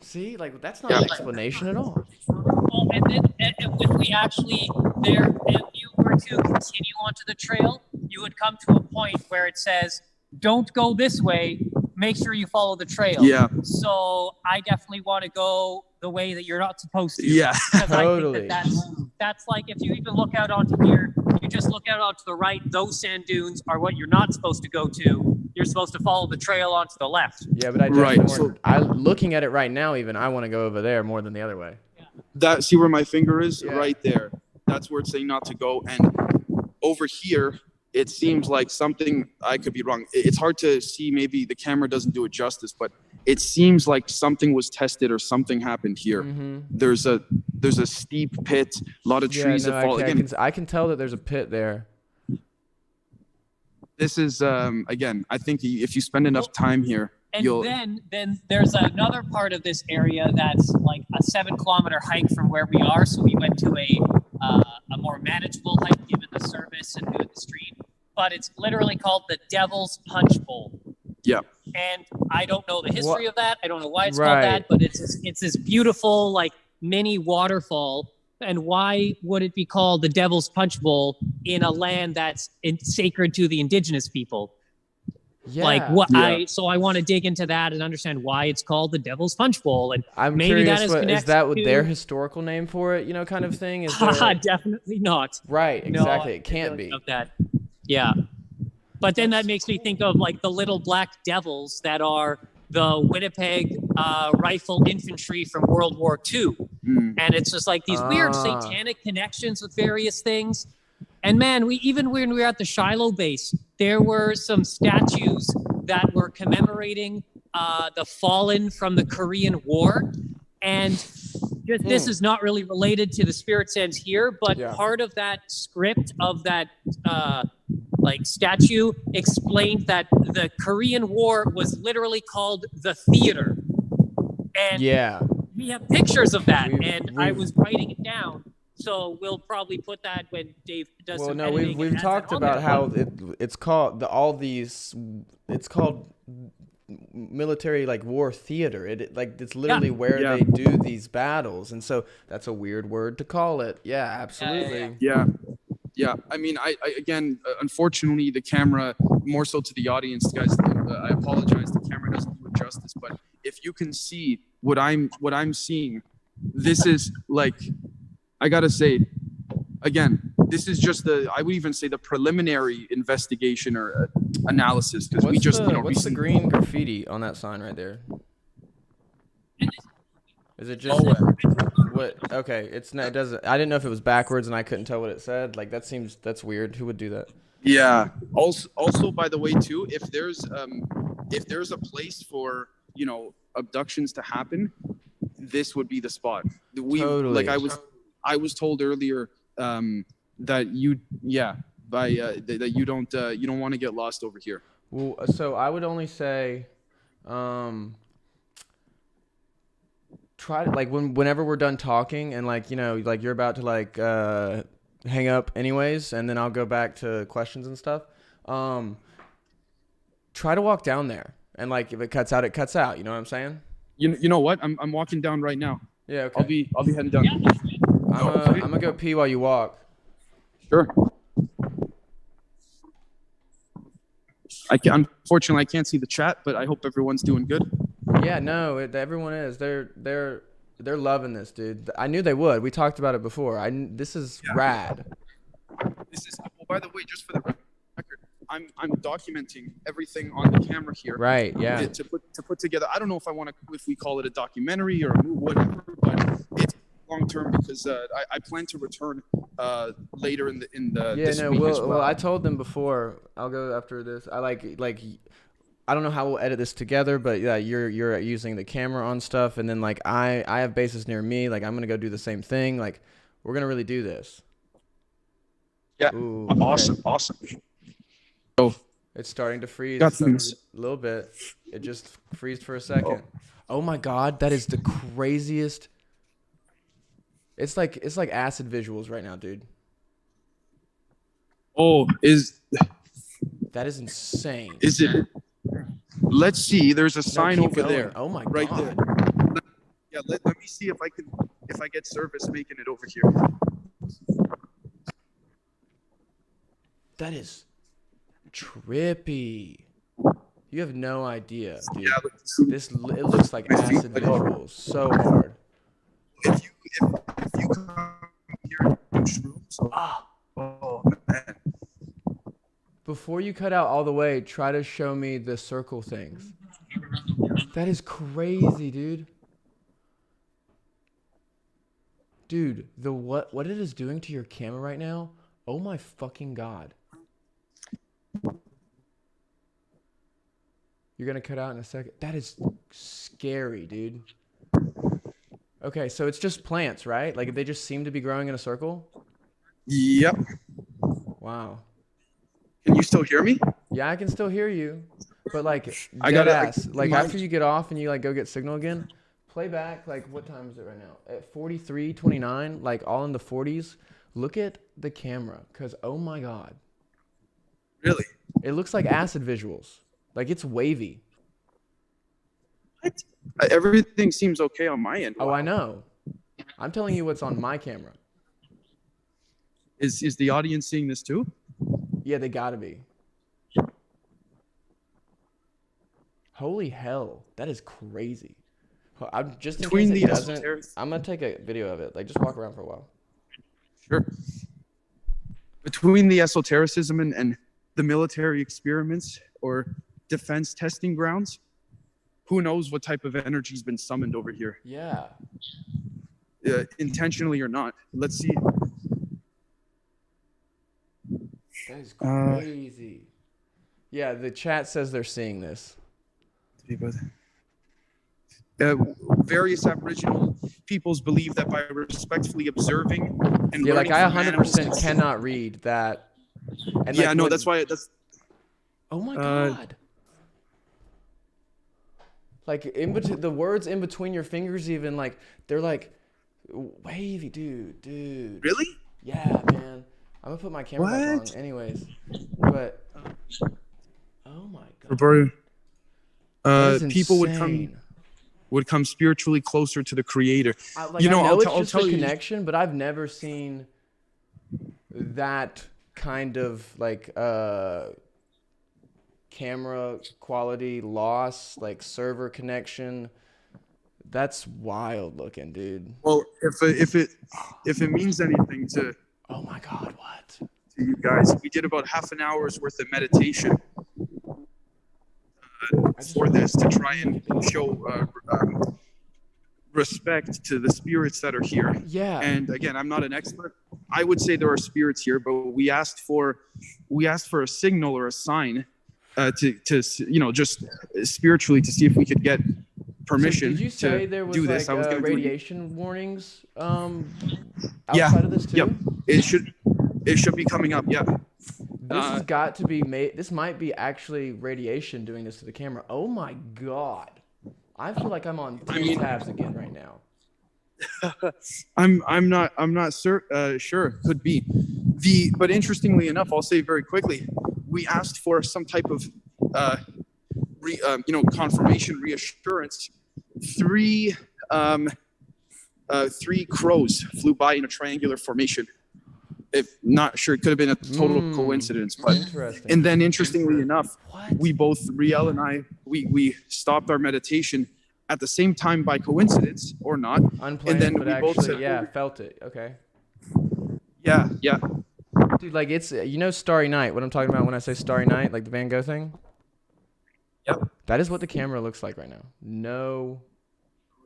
[SPEAKER 1] See, like that's not an explanation at all.
[SPEAKER 4] Well, and then if we actually if you were to continue onto the trail, you would come to a point where it says, "Don't go this way. Make sure you follow the trail."
[SPEAKER 3] Yeah.
[SPEAKER 4] So I definitely want to go the way that you're not supposed to.
[SPEAKER 3] Yeah.
[SPEAKER 4] Totally. I think that's like, if you even look out onto here, you just look out onto the right. Those sand dunes are what you're not supposed to go to. You're supposed to follow the trail onto the left.
[SPEAKER 1] Yeah, but looking at it right now, even I want to go over there more than the other way.
[SPEAKER 3] See where my finger is?
[SPEAKER 1] Yeah.
[SPEAKER 3] Right there. That's where it's saying not to go. And over here, it seems like something, I could be wrong. It's hard to see. Maybe the camera doesn't do it justice, but it seems like something was tested or something happened here.
[SPEAKER 1] Mm-hmm.
[SPEAKER 3] There's a steep pit, a lot of trees that fall.
[SPEAKER 1] I can tell that there's a pit there.
[SPEAKER 3] This is, again, I think if you spend enough time here,
[SPEAKER 4] and then there's another part of this area that's like a 7-kilometer hike from where we are. So we went to a more manageable hike given the service and doing the stream. But it's literally called the Devil's Punch Bowl.
[SPEAKER 3] Yeah.
[SPEAKER 4] And I don't know the history of that. I don't know why it's called that, but it's this beautiful like mini waterfall. And why would it be called the Devil's Punch Bowl in a land that's sacred to the indigenous people?
[SPEAKER 1] Yeah.
[SPEAKER 4] Like what I want to dig into that and understand why it's called the Devil's Punch Bowl. And
[SPEAKER 1] I'm
[SPEAKER 4] maybe
[SPEAKER 1] curious,
[SPEAKER 4] is that
[SPEAKER 1] their historical name for it, kind of thing? Is there...
[SPEAKER 4] Definitely not.
[SPEAKER 1] Right, exactly.
[SPEAKER 4] No,
[SPEAKER 1] it can't be.
[SPEAKER 4] That. Yeah. But then that makes me think of like the little black devils that are the Winnipeg Rifle Infantry from World War II. And it's just like these weird satanic connections with various things. And man, when we were at the Shiloh base, there were some statues that were commemorating the fallen from the Korean War. And this is not really related to the spirit sands here, but part of that script of that statue explained that the Korean War was literally called the theater. And we have pictures of that, I was writing it down. So we'll probably put that when Dave does some editing.
[SPEAKER 1] We've talked about how it's called it's called military war theater. It's literally where they do these battles, and so that's a weird word to call it. Yeah, absolutely.
[SPEAKER 3] Yeah. I mean, I again, unfortunately, the camera, more so to the audience, guys. I apologize. The camera doesn't do it justice, but if you can see what I'm seeing, this is like, I gotta say, again, this is just I would even say the preliminary investigation or analysis, because we just,
[SPEAKER 1] what's the green graffiti on that sign right there? Is it just what? Okay, it's not. It doesn't. I didn't know if it was backwards and I couldn't tell what it said. Like that's weird. Who would do that?
[SPEAKER 3] Yeah. Also, by the way, too, if there's a place for, abductions to happen, this would be the spot.
[SPEAKER 1] Totally.
[SPEAKER 3] Like I was told earlier, that you don't want to get lost over here.
[SPEAKER 1] Well, so I would only say, try to, like, whenever we're done talking and like you're about to like hang up anyways, and then I'll go back to questions and stuff. Try to walk down there, and like if it cuts out, it cuts out. You know what I'm saying?
[SPEAKER 3] You know what? I'm walking down right now.
[SPEAKER 1] Yeah. Okay.
[SPEAKER 3] I'll be heading down.
[SPEAKER 1] I'm gonna go pee while you walk.
[SPEAKER 3] Sure. Unfortunately, I can't see the chat, but I hope everyone's doing good.
[SPEAKER 1] Yeah, no, everyone is. They're loving this, dude. I knew they would. We talked about it before. This is rad.
[SPEAKER 3] This is, by the way, just for the record, I'm documenting everything on the camera here.
[SPEAKER 1] Right. Yeah.
[SPEAKER 3] To put together. I don't know if we call it a documentary or a movie, whatever, but it's long term, because I plan to return later in the this week as well.
[SPEAKER 1] Well, I told them before. I'll go after this. I like I don't know how we'll edit this together, but yeah, you're using the camera on stuff, and then like I have bases near me. Like I'm gonna go do the same thing. Like we're gonna really do this.
[SPEAKER 3] Yeah.
[SPEAKER 1] Ooh,
[SPEAKER 3] awesome.
[SPEAKER 1] okay.
[SPEAKER 3] Awesome. So
[SPEAKER 1] it's starting to freeze
[SPEAKER 3] got
[SPEAKER 1] a
[SPEAKER 3] things.
[SPEAKER 1] little bit. It just freezed for a second. Oh my God, that is the craziest. It's like acid visuals right now, dude.
[SPEAKER 3] Oh,
[SPEAKER 1] that is insane.
[SPEAKER 3] Is it? Let's see. There's a sign over there.
[SPEAKER 1] Oh my
[SPEAKER 3] right
[SPEAKER 1] God.
[SPEAKER 3] There. Yeah. Let me see if I get service making it over here.
[SPEAKER 1] That is trippy. You have no idea, dude.
[SPEAKER 3] Yeah,
[SPEAKER 1] it looks like acid visuals so hard.
[SPEAKER 3] If you come here and do shrooms, oh man.
[SPEAKER 1] Before you cut out all the way, try to show me the circle things. That is crazy, dude. Dude, what it is doing to your camera right now? Oh my fucking God. You're gonna cut out in a second. That is scary, dude. Okay, so it's just plants, right? Like they just seem to be growing in a circle?
[SPEAKER 3] Yep.
[SPEAKER 1] Wow.
[SPEAKER 3] Can you still hear me?
[SPEAKER 1] Yeah, I can still hear you. But like like after you get off and you like go get signal again, play back like what time is it right now? At 43:29, like all in the 40s. Look at the camera, cuz oh my God.
[SPEAKER 3] Really?
[SPEAKER 1] It looks like acid visuals. Like it's wavy.
[SPEAKER 3] What? Everything seems okay on my end.
[SPEAKER 1] Oh, wow. I know. I'm telling you what's on my camera.
[SPEAKER 3] Is the audience seeing this too?
[SPEAKER 1] Yeah, they gotta be. Holy hell, that is crazy. I'm just in case it doesn't. I'm gonna take a video of it. Like, just walk around for a while.
[SPEAKER 3] Sure. Between the esotericism and the military experiments or defense testing grounds, who knows what type of energy has been summoned over here?
[SPEAKER 1] Yeah.
[SPEAKER 3] Intentionally or not. Let's see.
[SPEAKER 1] That is crazy. Yeah, the chat says they're seeing this.
[SPEAKER 3] Various Aboriginal peoples believe that by respectfully observing and
[SPEAKER 1] yeah, like I
[SPEAKER 3] 100%
[SPEAKER 1] cannot read that. And
[SPEAKER 3] yeah,
[SPEAKER 1] like,
[SPEAKER 3] no, that's why. That's.
[SPEAKER 1] Oh my God. Like in between the words in between your fingers, even like they're like wavy, dude.
[SPEAKER 3] Really?
[SPEAKER 1] Yeah, man. I'm gonna put my camera back on, anyways. But oh my God.
[SPEAKER 3] People would come spiritually closer to the Creator.
[SPEAKER 1] I know it's just a connection, but I've never seen that kind of like camera quality loss, like server connection. That's wild looking, dude.
[SPEAKER 3] Well, if it means anything to
[SPEAKER 1] Oh my God, what?
[SPEAKER 3] to you guys. We did about half an hour's worth of meditation for this to try and show respect to the spirits that are here.
[SPEAKER 1] Yeah.
[SPEAKER 3] And again, I'm not an expert. I would say there are spirits here, but we asked for a signal or a sign to just spiritually to see if we could get permission.
[SPEAKER 1] So did you say
[SPEAKER 3] to
[SPEAKER 1] there was
[SPEAKER 3] do this.
[SPEAKER 1] like
[SPEAKER 3] I was going to
[SPEAKER 1] radiation warnings outside of this too?
[SPEAKER 3] Yeah, it should be coming up. Yeah.
[SPEAKER 1] This has got to be made. This might be actually radiation doing this to the camera. Oh my God. I feel like I'm on three tabs again right now.
[SPEAKER 3] I'm not sure. Could be. But interestingly enough, I'll say very quickly, we asked for some type of confirmation, reassurance. Three crows flew by in a triangular formation. If not sure, it could have been a total coincidence. But
[SPEAKER 1] interesting.
[SPEAKER 3] And then interestingly enough,
[SPEAKER 1] What?
[SPEAKER 3] we both, Riel and I, we stopped our meditation at the same time by coincidence or not.
[SPEAKER 1] Unplanned,
[SPEAKER 3] and then
[SPEAKER 1] but
[SPEAKER 3] we
[SPEAKER 1] actually,
[SPEAKER 3] both said,
[SPEAKER 1] yeah, felt it. Okay.
[SPEAKER 3] Yeah.
[SPEAKER 1] Dude, like it's, Starry Night, what I'm talking about when I say Starry Night, like the Van Gogh thing?
[SPEAKER 3] Yep.
[SPEAKER 1] That is what the camera looks like right now. No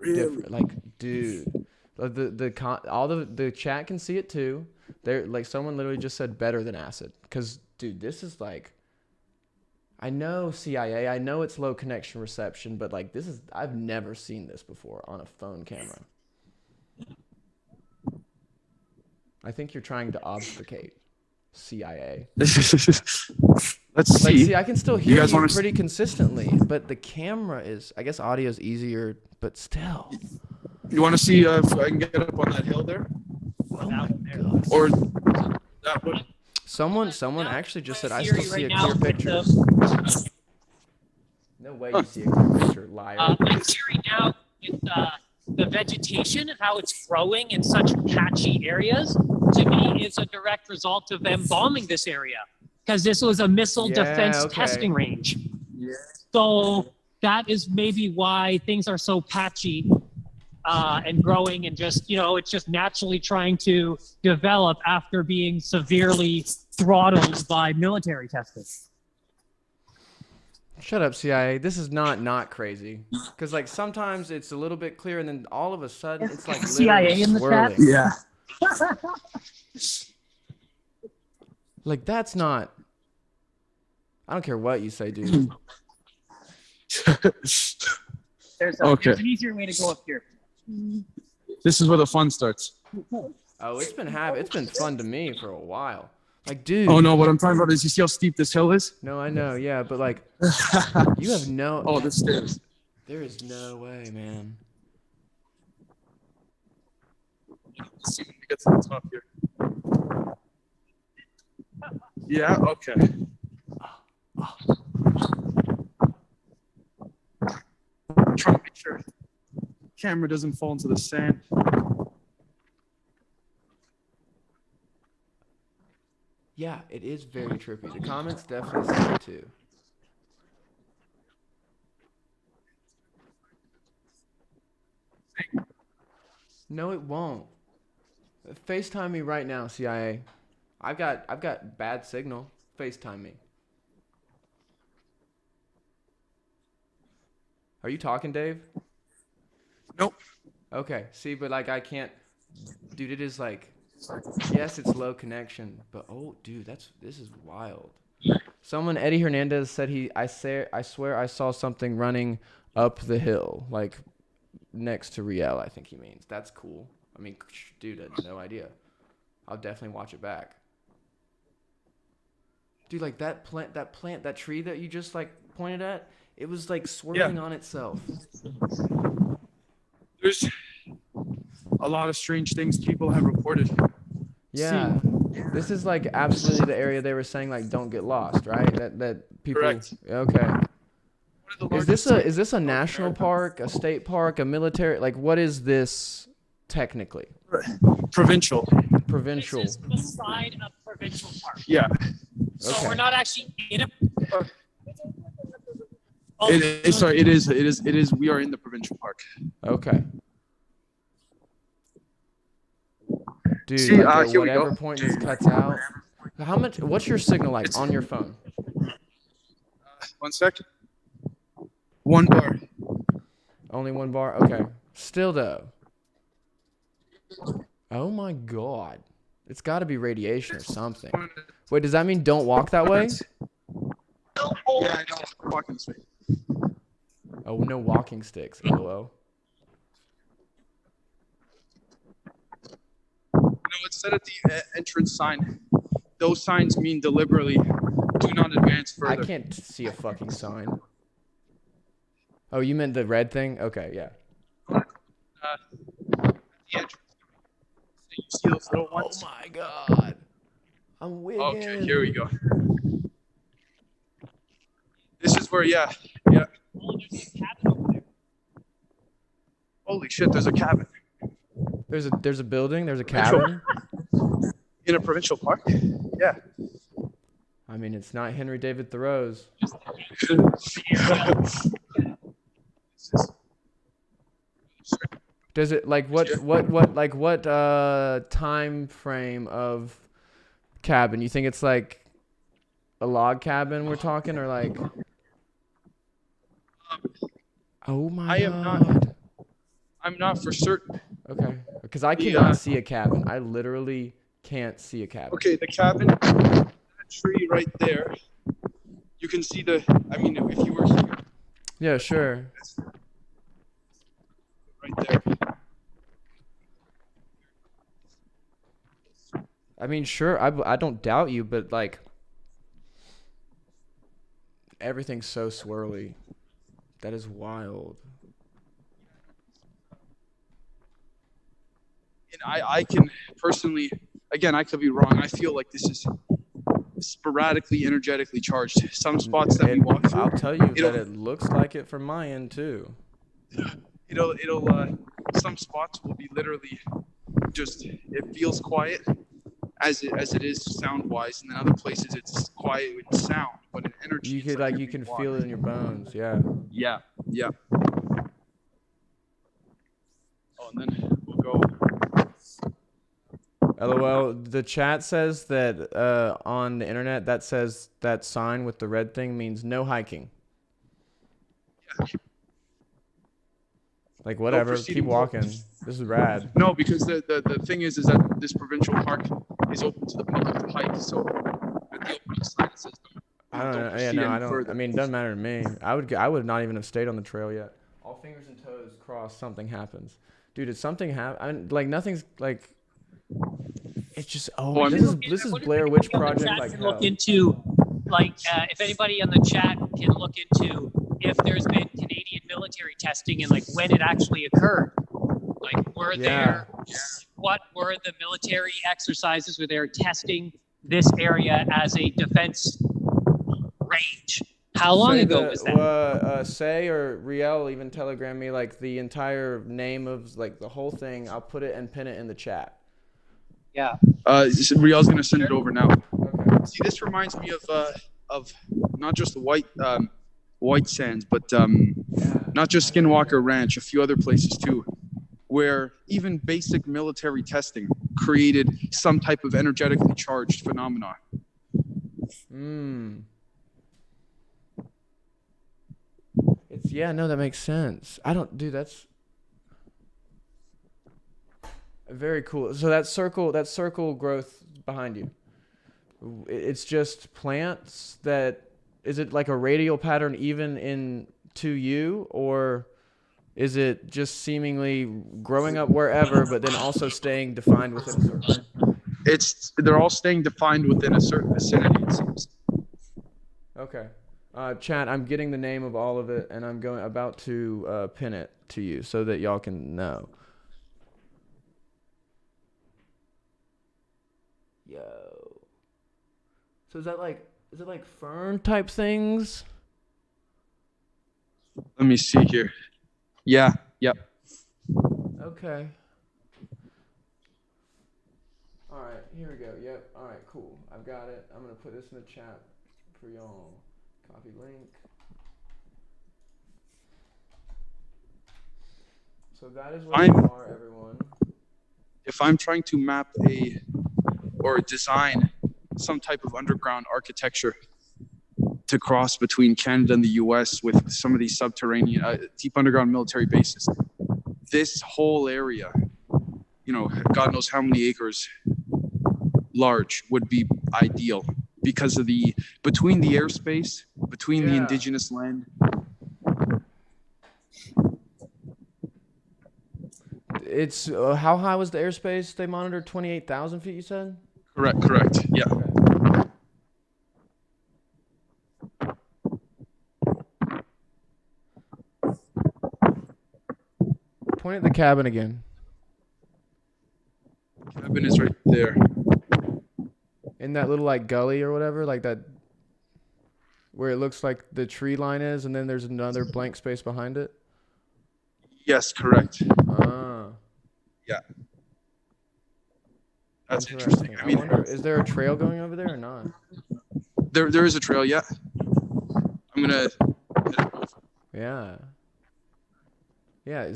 [SPEAKER 3] Really?
[SPEAKER 1] different. Like, dude, the chat can see it too. They're like, someone literally just said better than acid. Cause dude, this is like, I know CIA, I know it's low connection reception, but like I've never seen this before on a phone camera. I think you're trying to obfuscate CIA.
[SPEAKER 3] Let's
[SPEAKER 1] Like,
[SPEAKER 3] see.
[SPEAKER 1] see, I can still hear
[SPEAKER 3] guys
[SPEAKER 1] you
[SPEAKER 3] wanna
[SPEAKER 1] pretty consistently, but the camera is, I guess audio is easier, but still.
[SPEAKER 3] You want to see if I can get up on that hill there?
[SPEAKER 1] Oh my God.
[SPEAKER 3] Or that one?
[SPEAKER 1] Someone actually just said, I
[SPEAKER 4] Theory
[SPEAKER 1] still see a
[SPEAKER 4] right
[SPEAKER 1] clear
[SPEAKER 4] now
[SPEAKER 1] picture.
[SPEAKER 4] with
[SPEAKER 1] No way you see a clear picture, liar.
[SPEAKER 4] my theory now with the vegetation and how it's growing in such patchy areas, to me, is a direct result of them bombing this area. Because this was a missile defense testing range.
[SPEAKER 3] Yeah.
[SPEAKER 4] So that is maybe why things are so patchy and growing, and just, it's just naturally trying to develop after being severely throttled by military testing.
[SPEAKER 1] Shut up, CIA. This is not crazy. Because like sometimes it's a little bit clear, and then all of a sudden it's like
[SPEAKER 4] CIA in the
[SPEAKER 1] swirling.
[SPEAKER 4] chat?
[SPEAKER 3] Yeah.
[SPEAKER 1] Like that's not. I don't care what you say, dude.
[SPEAKER 4] There's
[SPEAKER 3] Okay.
[SPEAKER 4] an easier way to go up here.
[SPEAKER 3] This is where the fun starts.
[SPEAKER 1] Oh, it's been fun to me for a while. Like, dude.
[SPEAKER 3] Oh no, what I'm talking about is, you see how steep this hill is?
[SPEAKER 1] No, I know, yeah, but like, you have no.
[SPEAKER 3] Oh, the stairs.
[SPEAKER 1] There is no way, man.
[SPEAKER 3] Let's see when we get to the top here. Yeah. Okay. Trying to make sure camera doesn't fall into the sand.
[SPEAKER 1] Yeah, it is very trippy. The comments definitely say it too. No, it won't. FaceTime me right now, CIA. I've got bad signal. FaceTime me. Are you talking, Dave?
[SPEAKER 3] Nope.
[SPEAKER 1] Okay. See, but like I can't. Dude, it is like. Yes, it's low connection, but oh, dude, this is wild. Someone, Eddie Hernandez, said I swear I saw something running up the hill, like next to Riel, I think he means. That's cool. I mean, dude, I had no idea. I'll definitely watch it back. Dude, like that tree that you just like pointed at, it was like swirling on itself.
[SPEAKER 3] There's a lot of strange things people have reported.
[SPEAKER 1] Yeah. This is like absolutely the area they were saying like don't get lost, right? That people.
[SPEAKER 3] Correct.
[SPEAKER 1] Okay. Is this a national park, a state park, a military? Like what is this technically?
[SPEAKER 3] Provincial.
[SPEAKER 1] Provincial.
[SPEAKER 4] This is beside a provincial park.
[SPEAKER 3] Yeah.
[SPEAKER 4] So
[SPEAKER 1] Okay.
[SPEAKER 4] we're not actually in a.
[SPEAKER 3] It is. We are in the provincial park.
[SPEAKER 1] Okay. Dude,
[SPEAKER 3] See,
[SPEAKER 1] like at
[SPEAKER 3] here we
[SPEAKER 1] whatever
[SPEAKER 3] go.
[SPEAKER 1] point this cuts out. How much? What's your signal like
[SPEAKER 3] It's-
[SPEAKER 1] on your phone?
[SPEAKER 3] 1 second. 1 bar.
[SPEAKER 1] Only 1 bar. Okay. Still though. Oh my god. It's got to be radiation or something. Wait, does that mean don't walk that way?
[SPEAKER 3] Yeah, I know. I'm walking this way.
[SPEAKER 1] Oh, no walking sticks. LOL.
[SPEAKER 3] No, it said at the entrance sign. Those signs mean deliberately do not advance further.
[SPEAKER 1] I can't see a fucking sign. Oh, you meant the red thing? Okay, yeah.
[SPEAKER 3] At the entrance. So you see those little
[SPEAKER 1] Oh
[SPEAKER 3] ones?
[SPEAKER 1] my god. I'm wigging.
[SPEAKER 3] Okay, here we go. This is where, yeah.
[SPEAKER 4] Oh, there's a cabin over there.
[SPEAKER 3] Holy shit, there's a cabin.
[SPEAKER 1] There's a building, there's a cabin.
[SPEAKER 3] In a provincial park? Yeah.
[SPEAKER 1] I mean, it's not Henry David Thoreau's. Does it like what time frame of cabin? You think it's like a log cabin we're talking, or like? Oh my god.
[SPEAKER 3] I'm not for certain.
[SPEAKER 1] Okay, because I cannot see a cabin. I literally can't see a cabin.
[SPEAKER 3] Okay, the cabin, that tree right there. You can see I mean, if you were here,
[SPEAKER 1] Yeah, sure.
[SPEAKER 3] right there.
[SPEAKER 1] I mean, sure. I don't doubt you, but like everything's so swirly. That is wild.
[SPEAKER 3] And I can personally, again, I could be wrong. I feel like this is sporadically energetically charged. Some spots that we walk through,
[SPEAKER 1] I'll tell you that it looks like it from my end too.
[SPEAKER 3] it'll some spots will be literally just, it feels quiet as it is sound wise, and then other places it's quiet with sound, but in energy
[SPEAKER 1] You
[SPEAKER 3] it's
[SPEAKER 1] could like you
[SPEAKER 3] you're
[SPEAKER 1] can
[SPEAKER 3] being
[SPEAKER 1] feel
[SPEAKER 3] walked.
[SPEAKER 1] it in your bones. Yeah.
[SPEAKER 3] Yeah. Oh, and then we'll go.
[SPEAKER 1] LOL. The chat says that on the internet that says that sign with the red thing means no hiking.
[SPEAKER 3] Yeah.
[SPEAKER 1] Like whatever,
[SPEAKER 3] proceeding
[SPEAKER 1] keep walking. This is rad.
[SPEAKER 3] No, because the thing is that this provincial park is open to the public to hike. So at the opening sign it says
[SPEAKER 1] I don't know. Yeah,
[SPEAKER 3] proceed
[SPEAKER 1] no,
[SPEAKER 3] any
[SPEAKER 1] I don't.
[SPEAKER 3] further.
[SPEAKER 1] I mean, it doesn't matter to me. I would not even have stayed on the trail yet. All fingers and toes crossed. Something happens, dude. Did something happen? I mean, like nothing's like. It's just this is Blair Witch Project like
[SPEAKER 4] can
[SPEAKER 1] hell.
[SPEAKER 4] look into, like, if anybody on the chat can look into if there's been Canadian military testing and like when it actually occurred. Like, what were the military exercises where they're testing this area as a defense range? How long ago was that?
[SPEAKER 1] Say or Riel even telegram me like the entire name of like the whole thing. I'll put it and pin it in the chat.
[SPEAKER 4] Yeah.
[SPEAKER 3] Riel's gonna send it over now.
[SPEAKER 1] Okay.
[SPEAKER 3] See, this reminds me of not just the white sands, but not just Skinwalker Ranch, a few other places too, where even basic military testing created some type of energetically charged phenomenon.
[SPEAKER 1] No, that makes sense. That's very cool. So that circle growth behind you, it's just plants is it like a radial pattern even in to you, or is it just seemingly growing up wherever, but then also staying defined within a circle?
[SPEAKER 3] They're all staying defined within a certain vicinity, it seems.
[SPEAKER 1] Okay. Chat, I'm getting the name of all of it, and I'm about to pin it to you so that y'all can know. Yo. So is it like fern type things?
[SPEAKER 3] Let me see here. Yeah. Yep.
[SPEAKER 1] Okay. All right, here we go. Yep. All right, cool. I've got it. I'm gonna put this in the chat for y'all. Copy link. So that is where we are, everyone.
[SPEAKER 3] if I'm trying to map or design some type of underground architecture to cross between Canada and the US with some of these subterranean, deep underground military bases, this whole area, God knows how many acres large would be ideal because of between the airspace, between the indigenous land.
[SPEAKER 1] It's how high was the airspace they monitored? 28,000 feet, you said?
[SPEAKER 3] Correct. Yeah.
[SPEAKER 1] Okay. Point at the cabin again.
[SPEAKER 3] Cabin is right there.
[SPEAKER 1] In that little like gully or whatever, like that, where it looks like the tree line is, and then there's another blank space behind it.
[SPEAKER 3] Yes, correct.
[SPEAKER 1] Ah.
[SPEAKER 3] Yeah. That's interesting. I mean,
[SPEAKER 1] wonder, is there a trail going over there or not?
[SPEAKER 3] There is a trail. Yeah. I'm gonna.
[SPEAKER 1] Yeah. Yeah.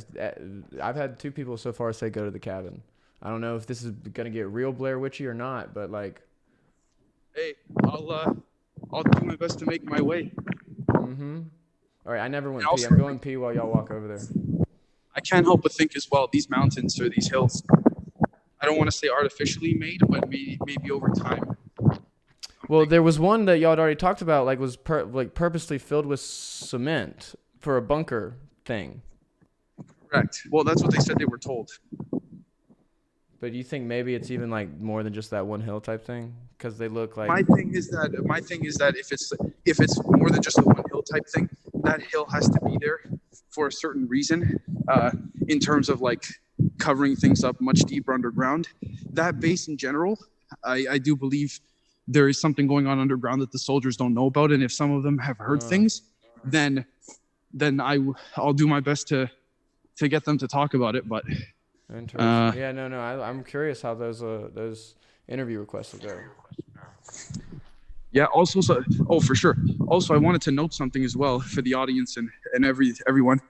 [SPEAKER 1] I've had 2 people so far say go to the cabin. I don't know if this is gonna get real Blair Witchy or not, but like.
[SPEAKER 3] Hey, I'll do my best to make my way.
[SPEAKER 1] Mm-hmm. All right, I never went pee. I'm going pee while y'all walk over there.
[SPEAKER 3] I can't help but think as well, these mountains or these hills, I don't want to say artificially made, but maybe over time.
[SPEAKER 1] Well, there was one that y'all had already talked about, like was purposely filled with cement for a bunker thing.
[SPEAKER 3] Correct. Well, that's what they said they were told.
[SPEAKER 1] But you think maybe it's even like more than just that one hill type thing? Because they look like.
[SPEAKER 3] My thing is that if it's more than just a one hill type thing, that hill has to be there for a certain reason. In terms of like covering things up much deeper underground. That base in general, I do believe there is something going on underground that the soldiers don't know about, and if some of them have heard things, then I'll do my best to get them to talk about it. But.
[SPEAKER 1] Interesting. Yeah, no. I'm curious how those interview requests will go.
[SPEAKER 3] Yeah. Also, for sure. Also, I wanted to note something as well for the audience and everyone.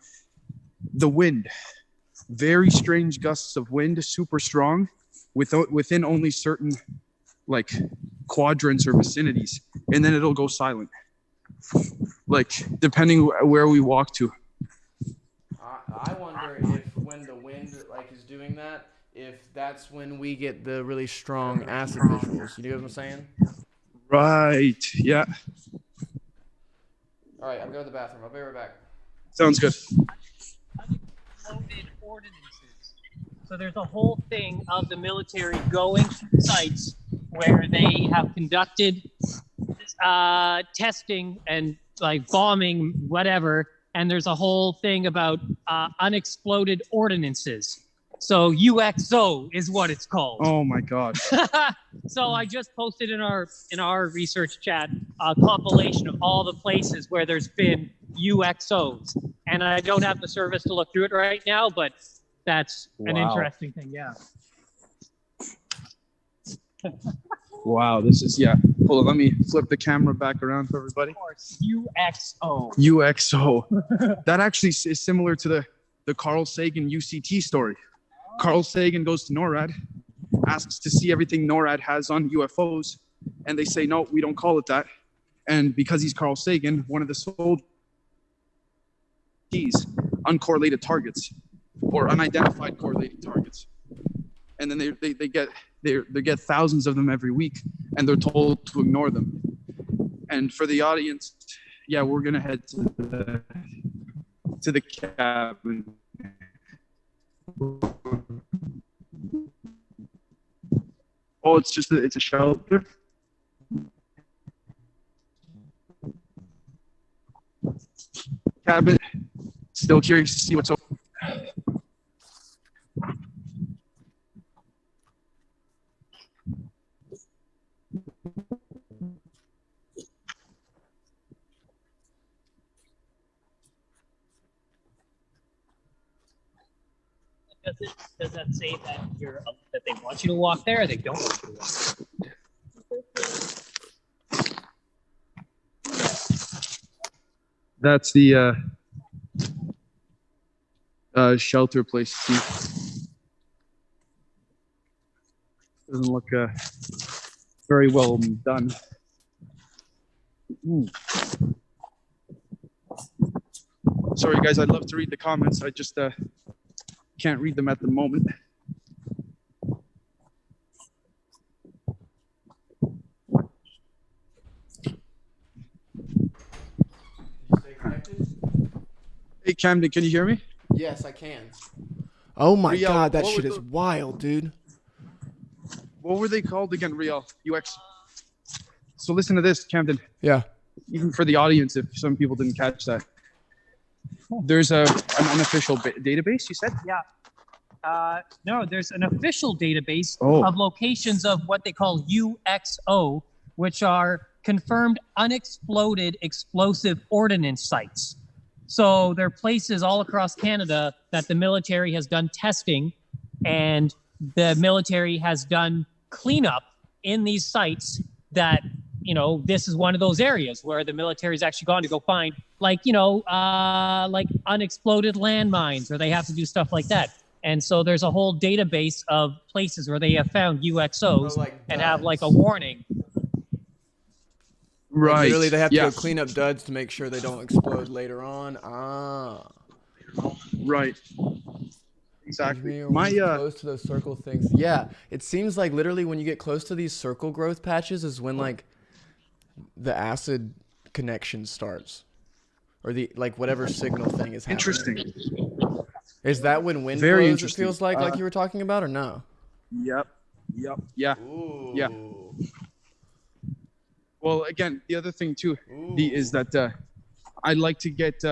[SPEAKER 3] The wind, very strange gusts of wind, super strong, within only certain like quadrants or vicinities, and then it'll go silent. Like depending where we walk to.
[SPEAKER 1] I wonder if when the wind like is doing that, if that's when we get the really strong acid visuals. You know what I'm saying?
[SPEAKER 3] Right. Yeah.
[SPEAKER 1] All right, I'm going to the bathroom. I'll be right back.
[SPEAKER 3] Sounds good.
[SPEAKER 4] Unexploded ordinances. So there's a whole thing of the military going to sites where they have conducted testing and like bombing, whatever. And there's a whole thing about unexploded ordinances. So UXO is what it's called.
[SPEAKER 3] Oh my God.
[SPEAKER 4] So I just posted in our research chat a compilation of all the places where there's been UXOs. And I don't have the service to look through it right now, but that's an interesting thing. Yeah.
[SPEAKER 3] Wow, this is, yeah. Hold on, let me flip the camera back around for everybody.
[SPEAKER 4] Of course, UXO.
[SPEAKER 3] UXO. That actually is similar to the Carl Sagan UCT story. Carl Sagan goes to NORAD, asks to see everything NORAD has on UFOs, and they say, no, we don't call it that. And because he's Carl Sagan, one of the soldiers sees uncorrelated targets or unidentified correlated targets. And then they get thousands of them every week, and they're told to ignore them. And for the audience, yeah, we're gonna head to the cabin. Oh, it's a shelter. Cabin. Still curious to see what's open.
[SPEAKER 4] Does that say that that they want you to walk there, or they don't want you to walk?
[SPEAKER 3] That's the shelter place. Doesn't look very well done. Ooh. Sorry, guys. I'd love to read the comments. I just can't read them at the moment.
[SPEAKER 1] Stay connected?
[SPEAKER 3] Hey, Camden, can you hear me?
[SPEAKER 1] Yes, I can. Oh my
[SPEAKER 3] Riel,
[SPEAKER 1] god, that
[SPEAKER 3] what
[SPEAKER 1] shit
[SPEAKER 3] was
[SPEAKER 1] is wild, dude.
[SPEAKER 3] What were they called again, Riel? UX. So listen to this, Camden.
[SPEAKER 1] Yeah.
[SPEAKER 3] Even for the audience, if some people didn't catch that. There's an unofficial database, you said?
[SPEAKER 4] Yeah. No, there's an official database
[SPEAKER 3] Oh.
[SPEAKER 4] of locations of what they call UXO, which are confirmed unexploded explosive ordnance sites. So there are places all across Canada that the military has done testing, and the military has done cleanup in these sites that, you know, this is one of those areas where the military's actually gone to go find, like, you know, like unexploded landmines, or they have to do stuff like that. And so there's a whole database of places where they have found UXOs and have like a warning.
[SPEAKER 3] Right.
[SPEAKER 1] Like, literally, they have to
[SPEAKER 3] Yeah.
[SPEAKER 1] go clean up duds to make sure they don't explode later on.
[SPEAKER 3] Right. Exactly.
[SPEAKER 1] Engineer when it's close to those circle things. Yeah, it seems like literally when you get close to these circle growth patches is when like the acid connection starts, or the like whatever signal thing is happening.
[SPEAKER 3] Interesting.
[SPEAKER 1] Is that when wind
[SPEAKER 3] Very
[SPEAKER 1] blows? It
[SPEAKER 3] interesting.
[SPEAKER 1] feels like you were talking about, or no?
[SPEAKER 3] Yep. Yeah.
[SPEAKER 1] Ooh.
[SPEAKER 3] Yeah. Well, again, the other thing too is that I'd like to get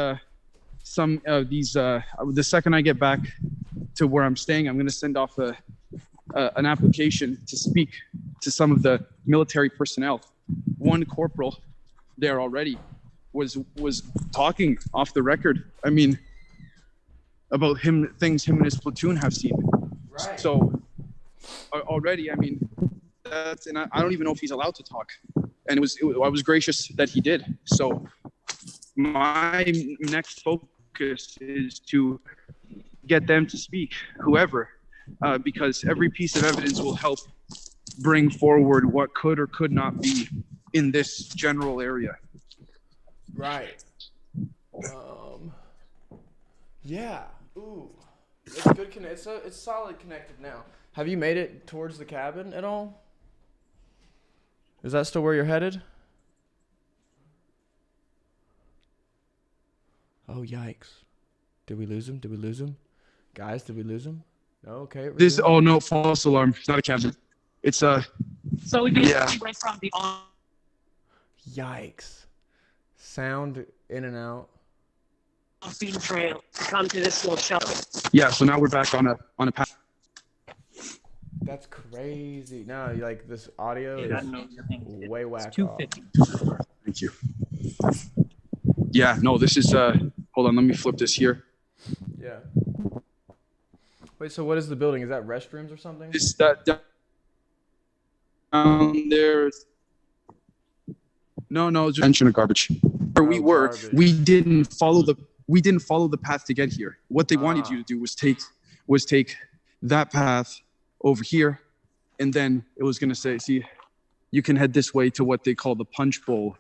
[SPEAKER 3] some of these. The second I get back to where I'm staying, I'm going to send off an application to speak to some of the military personnel. One corporal there already was talking off the record. I mean, about things him and his platoon have seen.
[SPEAKER 1] Right.
[SPEAKER 3] So already, I mean, and I don't even know if he's allowed to talk. And I was gracious that he did. So my next focus is to get them to speak, whoever, because every piece of evidence will help bring forward what could or could not be in this general area.
[SPEAKER 1] Right. Yeah. Ooh. It's good. It's solid connected now. Have you made it towards the cabin at all? Is that still where you're headed? Oh, yikes. Did we lose him? Guys, did we lose him? No, okay.
[SPEAKER 3] Oh no, false alarm. It's not a cabin. It's
[SPEAKER 4] So we basically
[SPEAKER 3] Yeah.
[SPEAKER 4] went from the on.
[SPEAKER 1] Yikes. Sound in and out.
[SPEAKER 4] Feed trail to come to this little shelter.
[SPEAKER 3] Yeah, so now we're back on a path.
[SPEAKER 1] That's crazy. No, like this audio
[SPEAKER 4] Yeah,
[SPEAKER 1] is way whack off.
[SPEAKER 4] 250.
[SPEAKER 3] Thank you. Yeah, no, this is hold on, let me flip this here.
[SPEAKER 1] Yeah. Wait, so what is the building? Is that restrooms or something?
[SPEAKER 3] It's that down there. No, just mention of garbage. Where we were,
[SPEAKER 1] garbage.
[SPEAKER 3] we didn't follow the path to get here. What they wanted you to do was take that path over here, and then it was gonna say, see, you can head this way to what they call the punch bowl.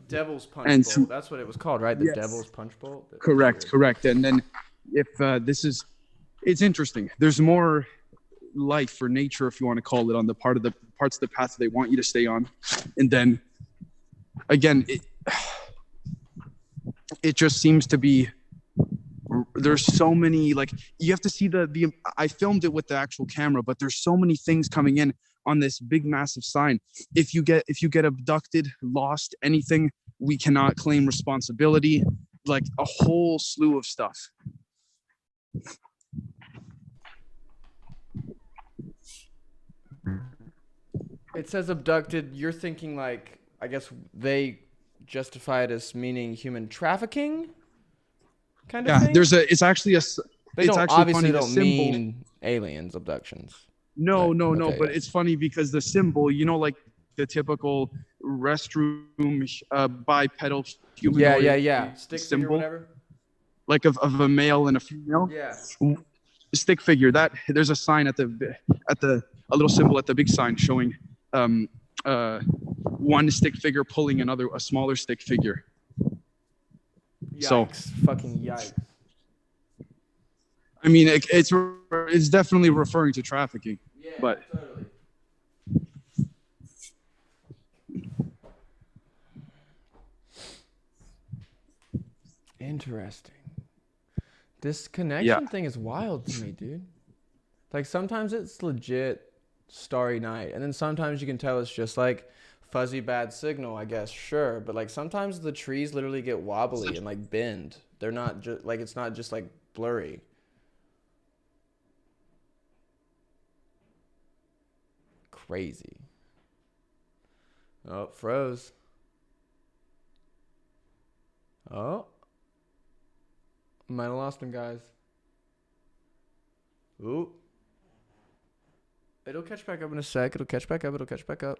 [SPEAKER 1] Devil's Punch
[SPEAKER 3] And
[SPEAKER 1] Bowl. That's what it was called, right? The
[SPEAKER 3] Yes.
[SPEAKER 1] Devil's Punch Bowl? That's
[SPEAKER 3] Correct.
[SPEAKER 1] weird.
[SPEAKER 3] And then if it's interesting. There's more life or nature, if you want to call it, on the parts of the path that they want you to stay on. And then again, it just seems to be, there's so many, like, you have to see I filmed it with the actual camera, but there's so many things coming in on this big massive sign. If you get abducted, lost, anything, we cannot claim responsibility. Like a whole slew of stuff.
[SPEAKER 1] It says abducted. You're thinking like, I guess they justify it as meaning human trafficking kind of thing?
[SPEAKER 3] It's actually
[SPEAKER 1] They
[SPEAKER 3] it's
[SPEAKER 1] don't
[SPEAKER 3] actually
[SPEAKER 1] obviously
[SPEAKER 3] funny, the
[SPEAKER 1] don't
[SPEAKER 3] symbol.
[SPEAKER 1] mean aliens abductions.
[SPEAKER 3] No,
[SPEAKER 1] Okay,
[SPEAKER 3] but
[SPEAKER 1] yeah.
[SPEAKER 3] it's funny because the symbol, like the typical restroom bipedal humanoid
[SPEAKER 1] Yeah. Stick figure,
[SPEAKER 3] symbol,
[SPEAKER 1] whatever.
[SPEAKER 3] like of a male and a female.
[SPEAKER 1] Yeah.
[SPEAKER 3] stick figure. That there's a sign at the a little symbol at the big sign showing one stick figure pulling a smaller stick figure.
[SPEAKER 1] Yikes! Fucking yikes!
[SPEAKER 3] I mean, it's definitely referring to trafficking,
[SPEAKER 1] Yeah,
[SPEAKER 3] but
[SPEAKER 1] totally. Interesting. This connection thing is wild to me, dude. Like sometimes it's legit starry night, and then sometimes you can tell it's just like fuzzy bad signal, I guess. Sure, but like sometimes the trees literally get wobbly and like bend. They're not just like, it's not just like blurry. Crazy. Oh, froze. Oh. Might have lost him, guys. Ooh. It'll catch back up in a sec. It'll catch back up. It'll catch back up.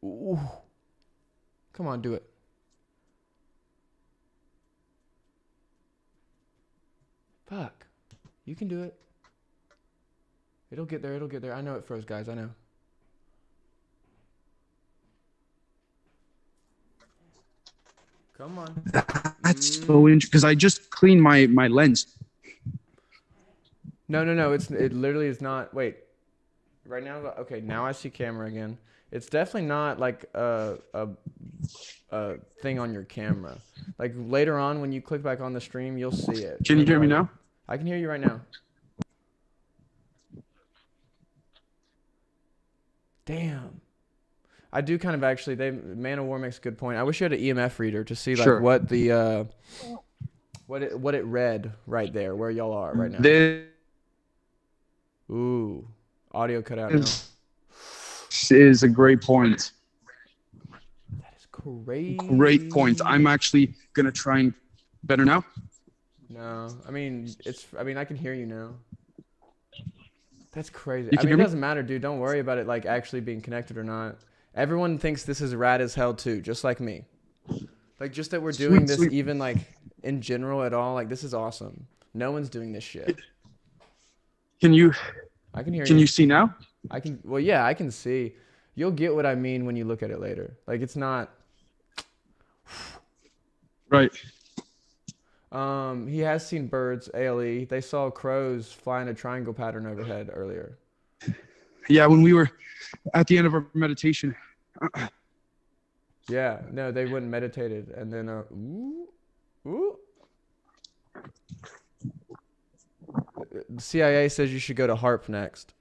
[SPEAKER 1] Ooh. Come on, do it. Fuck. You can do it. It'll get there. It'll get there. I know it froze, guys. I know. Come on.
[SPEAKER 3] That's so interesting because I just cleaned my lens.
[SPEAKER 1] No. It literally is not. Wait. Right now, okay. Now I see camera again. It's definitely not like a thing on your camera. Like later on, when you click back on the stream, you'll see it.
[SPEAKER 3] Can you hear me now?
[SPEAKER 1] I can hear you right now. Damn. I do kind of actually. Man of War makes a good point. I wish you had an EMF reader to see like what the what it read right there where y'all are right now. Ooh, audio cut out now.
[SPEAKER 3] This is a great point.
[SPEAKER 1] That is crazy.
[SPEAKER 3] Great point. I'm actually gonna try and better now.
[SPEAKER 1] No, I mean I can hear you now. That's crazy.
[SPEAKER 3] You
[SPEAKER 1] I
[SPEAKER 3] can
[SPEAKER 1] mean,
[SPEAKER 3] hear
[SPEAKER 1] it doesn't matter, dude. Don't worry about it like actually being connected or not. Everyone thinks this is rad as hell too, just like me. Like just that we're doing this even like in general at all. Like this is awesome. No one's doing this shit.
[SPEAKER 3] Can you?
[SPEAKER 1] I can hear you.
[SPEAKER 3] Can you see now?
[SPEAKER 1] I can. Well, yeah, I can see. You'll get what I mean when you look at it later. Like it's not.
[SPEAKER 3] Right.
[SPEAKER 1] He has seen birds. ALE. They saw crows fly in a triangle pattern overhead earlier.
[SPEAKER 3] Yeah, when we were at the end of our meditation.
[SPEAKER 1] Yeah. No, they went and meditated, and then ooh. The CIA says you should go to HARP next.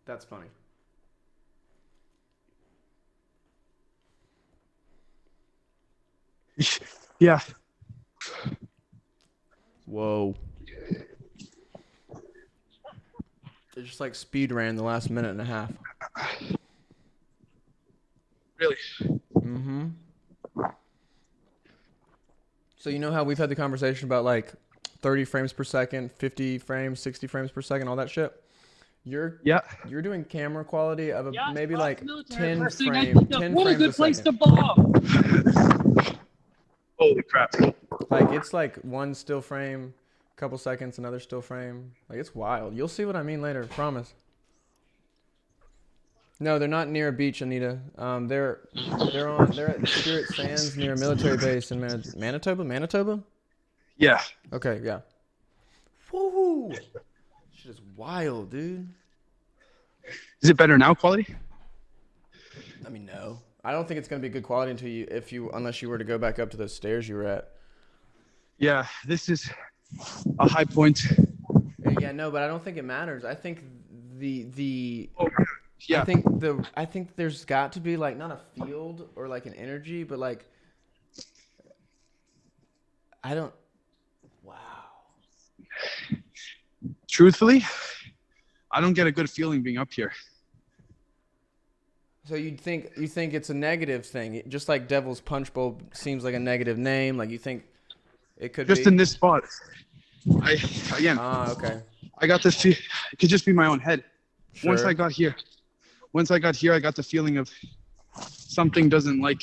[SPEAKER 1] That's funny.
[SPEAKER 3] Yeah.
[SPEAKER 1] Whoa. They just like speed ran the last minute and a half.
[SPEAKER 3] Really?
[SPEAKER 1] Mm-hmm. So you know how we've had the conversation about like 30 frames per second, 50 frames, 60 frames per second, all that shit? You're doing camera quality of maybe like 10 frames.
[SPEAKER 4] What a good place to bomb!
[SPEAKER 3] Holy crap.
[SPEAKER 1] Like it's like one still frame, couple seconds, another still frame. Like it's wild. You'll see what I mean later, promise. No, they're not near a beach, Anita. They're at Spirit Sands near a military base in Manitoba. Manitoba?
[SPEAKER 3] Yeah.
[SPEAKER 1] Okay, yeah. Woohoo! Shit is wild, dude.
[SPEAKER 3] Is it better now, quality?
[SPEAKER 1] I mean, no. I don't think it's gonna be good quality unless you were to go back up to those stairs you were at.
[SPEAKER 3] Yeah, this is a high point.
[SPEAKER 1] Yeah, no, but I don't think it matters. I think
[SPEAKER 3] Yeah.
[SPEAKER 1] I think there's got to be like not a field or like an energy, but like wow.
[SPEAKER 3] Truthfully, I don't get a good feeling being up here.
[SPEAKER 1] So you think it's a negative thing, just like Devil's Punch Bowl seems like a negative name. Like you think it could
[SPEAKER 3] just
[SPEAKER 1] be?
[SPEAKER 3] In this spot.
[SPEAKER 1] Okay.
[SPEAKER 3] I got this. It could just be my own head.
[SPEAKER 1] Sure.
[SPEAKER 3] Once I got here, I got the feeling of something doesn't like.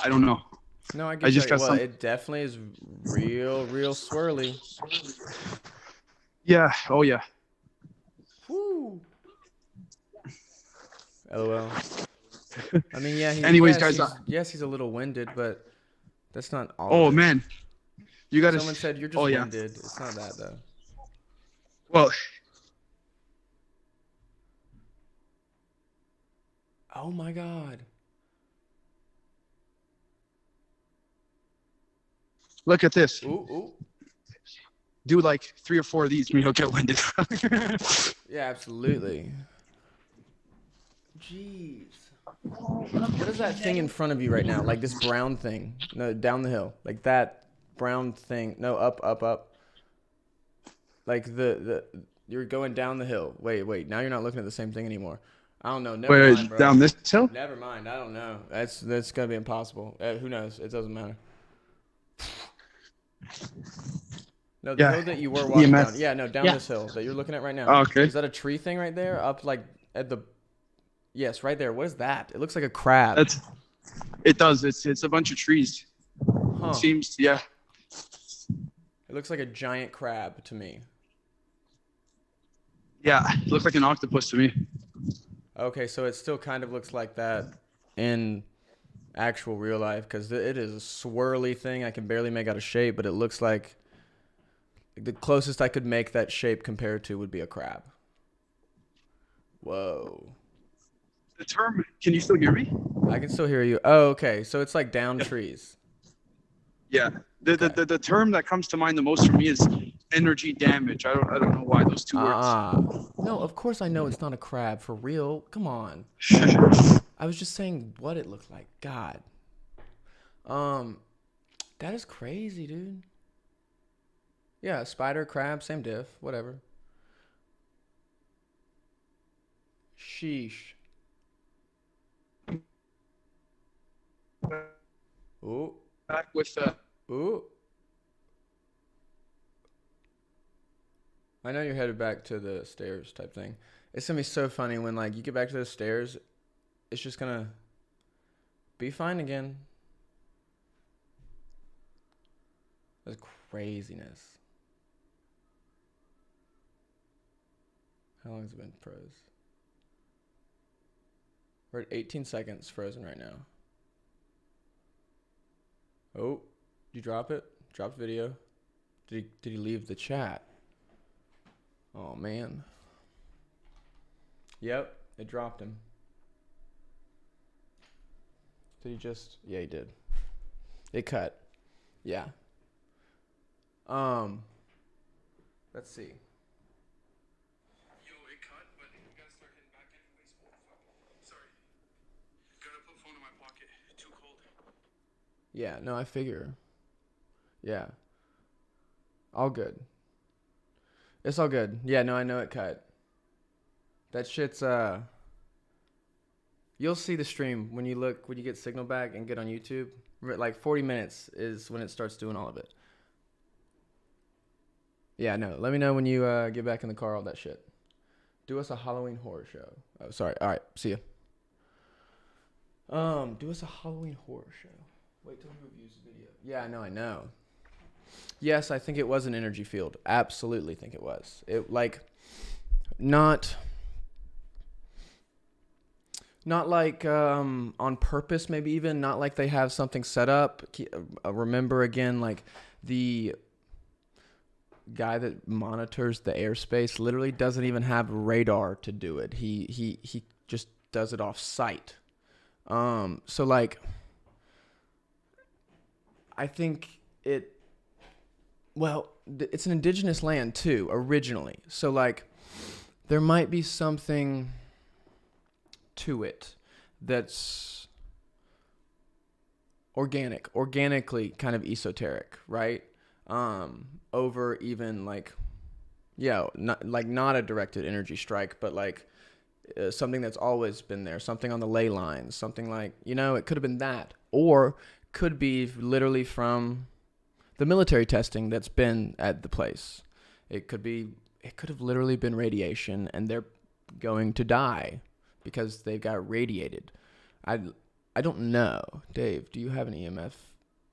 [SPEAKER 3] I don't know.
[SPEAKER 1] No, I
[SPEAKER 3] I
[SPEAKER 1] get
[SPEAKER 3] just
[SPEAKER 1] you.
[SPEAKER 3] got
[SPEAKER 1] Well,
[SPEAKER 3] some.
[SPEAKER 1] it definitely is real swirly.
[SPEAKER 3] Yeah. Oh yeah.
[SPEAKER 1] Woo. LOL. I mean, yeah,
[SPEAKER 3] Anyways, guys.
[SPEAKER 1] he's a little winded, but that's not all of
[SPEAKER 3] Oh
[SPEAKER 1] it.
[SPEAKER 3] man, you gotta.
[SPEAKER 1] Someone said you're just
[SPEAKER 3] Oh yeah.
[SPEAKER 1] winded. It's not that though.
[SPEAKER 3] Well,
[SPEAKER 1] Oh my God.
[SPEAKER 3] look at this.
[SPEAKER 1] Ooh, ooh.
[SPEAKER 3] Do like 3 or 4 of these, and you'll get winded.
[SPEAKER 1] Yeah, absolutely. Jeez. What is that thing in front of you right now? Like this brown thing? No, down the hill. Like that brown thing. No, up. Like you're going down the hill. Wait. Now you're not looking at the same thing anymore. I don't know. Never
[SPEAKER 3] Wait,
[SPEAKER 1] mind, bro.
[SPEAKER 3] down this hill?
[SPEAKER 1] Never mind. I don't know. That's gonna be impossible. Who knows? It doesn't matter. No, the hill that you were walking down. Yeah, no, down this hill that you're looking at right now.
[SPEAKER 3] Oh, okay.
[SPEAKER 1] Is that a tree thing right there? Up like at the. Yes, right there. What is that? It looks like a crab.
[SPEAKER 3] It does. It's a bunch of trees.
[SPEAKER 1] Huh.
[SPEAKER 3] It seems, yeah.
[SPEAKER 1] It looks like a giant crab to me.
[SPEAKER 3] Yeah, it looks like an octopus to me.
[SPEAKER 1] Okay, so it still kind of looks like that in actual real life because it is a swirly thing. I can barely make out a shape, but it looks like the closest I could make that shape compared to would be a crab. Whoa.
[SPEAKER 3] The term, can you still hear me?
[SPEAKER 1] I can still hear you. Oh, okay. So it's like down trees.
[SPEAKER 3] Yeah. The term that comes to mind the most for me is energy damage. I don't know why those two words.
[SPEAKER 1] No, of course I know it's not a crab for real. Come on. I was just saying what it looked like. God. That is crazy, dude. Yeah, spider, crab, same diff, whatever. Sheesh. Ooh.
[SPEAKER 3] Back with
[SPEAKER 1] Ooh. I know you're headed back to the stairs type thing. It's gonna be so funny when like you get back to the stairs, it's just gonna be fine again. That's craziness. How long has it been froze? We're at 18 seconds frozen right now. Oh, did you drop it? Drop the video. Did he leave the chat? Oh man. Yep, it dropped him. Did he just? Yeah, he did. It cut. Yeah. Let's see.
[SPEAKER 2] Yo, it cut, but we gotta start heading back anyways. Oh, fuck. Sorry. Gotta put phone in my pocket. Too cold.
[SPEAKER 1] Yeah, no, I figure. Yeah. All good. It's all good. Yeah, no, I know it cut. That shit's you'll see the stream when you get signal back and get on YouTube. Like 40 minutes is when it starts doing all of it. Yeah, no. Let me know when you get back in the car, all that shit. Do us a Halloween horror show. Oh, sorry. All right, see ya. Do us a Halloween horror show. Wait till he reviews the video. Yeah, I know. Yes, I think it was an energy field. Absolutely think it was. It like not like on purpose, maybe even not like they have something set up. Remember again, like the guy that monitors the airspace literally doesn't even have radar to do it. He just does it off sight. So like I think it's an indigenous land too originally. So like there might be something to it that's organically kind of esoteric, right? Over even like, not a directed energy strike, but like something that's always been there, something on the ley lines, something like, it could have been that, or could be literally from the military testing that's been at the place. It could have literally been radiation and they're going to die because they got radiated. I don't know. Dave, do you have an EMF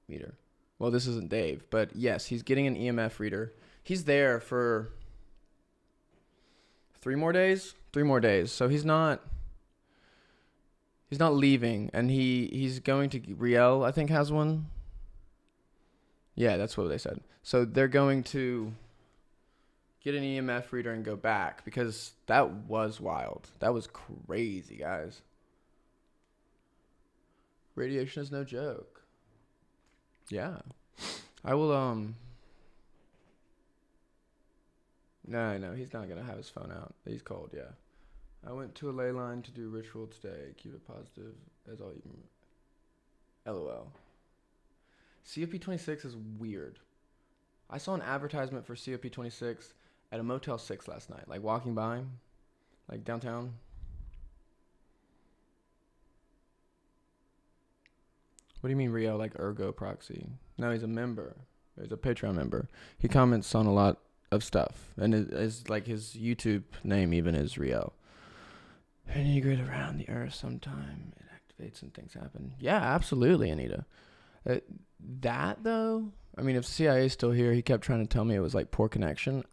[SPEAKER 1] meter. Well, this isn't Dave, but yes, he's getting an EMF reader. He's there for 3 more days. 3 more days. So he's not leaving, and he's going to Riel, I think, has one. Yeah, that's what they said. So they're going to get an EMF reader and go back, because that was wild. That was crazy, guys. Radiation is no joke. Yeah. I will, No, he's not going to have his phone out. He's cold, yeah. I went to a ley line to do ritual today. Keep it positive as all you... LOL. COP26 is weird. I saw an advertisement for COP26 at a Motel 6 last night. Like, walking by, like, downtown. What do you mean, Rio? Like, Ergo Proxy? No, he's a member. He's a Patreon member. He comments on a lot of stuff. And it is like his YouTube name even is Rio. And you get around the earth sometime. It activates and things happen. Yeah, absolutely, Anita. That, though, I mean, if CIA is still here, he kept trying to tell me it was like poor connection.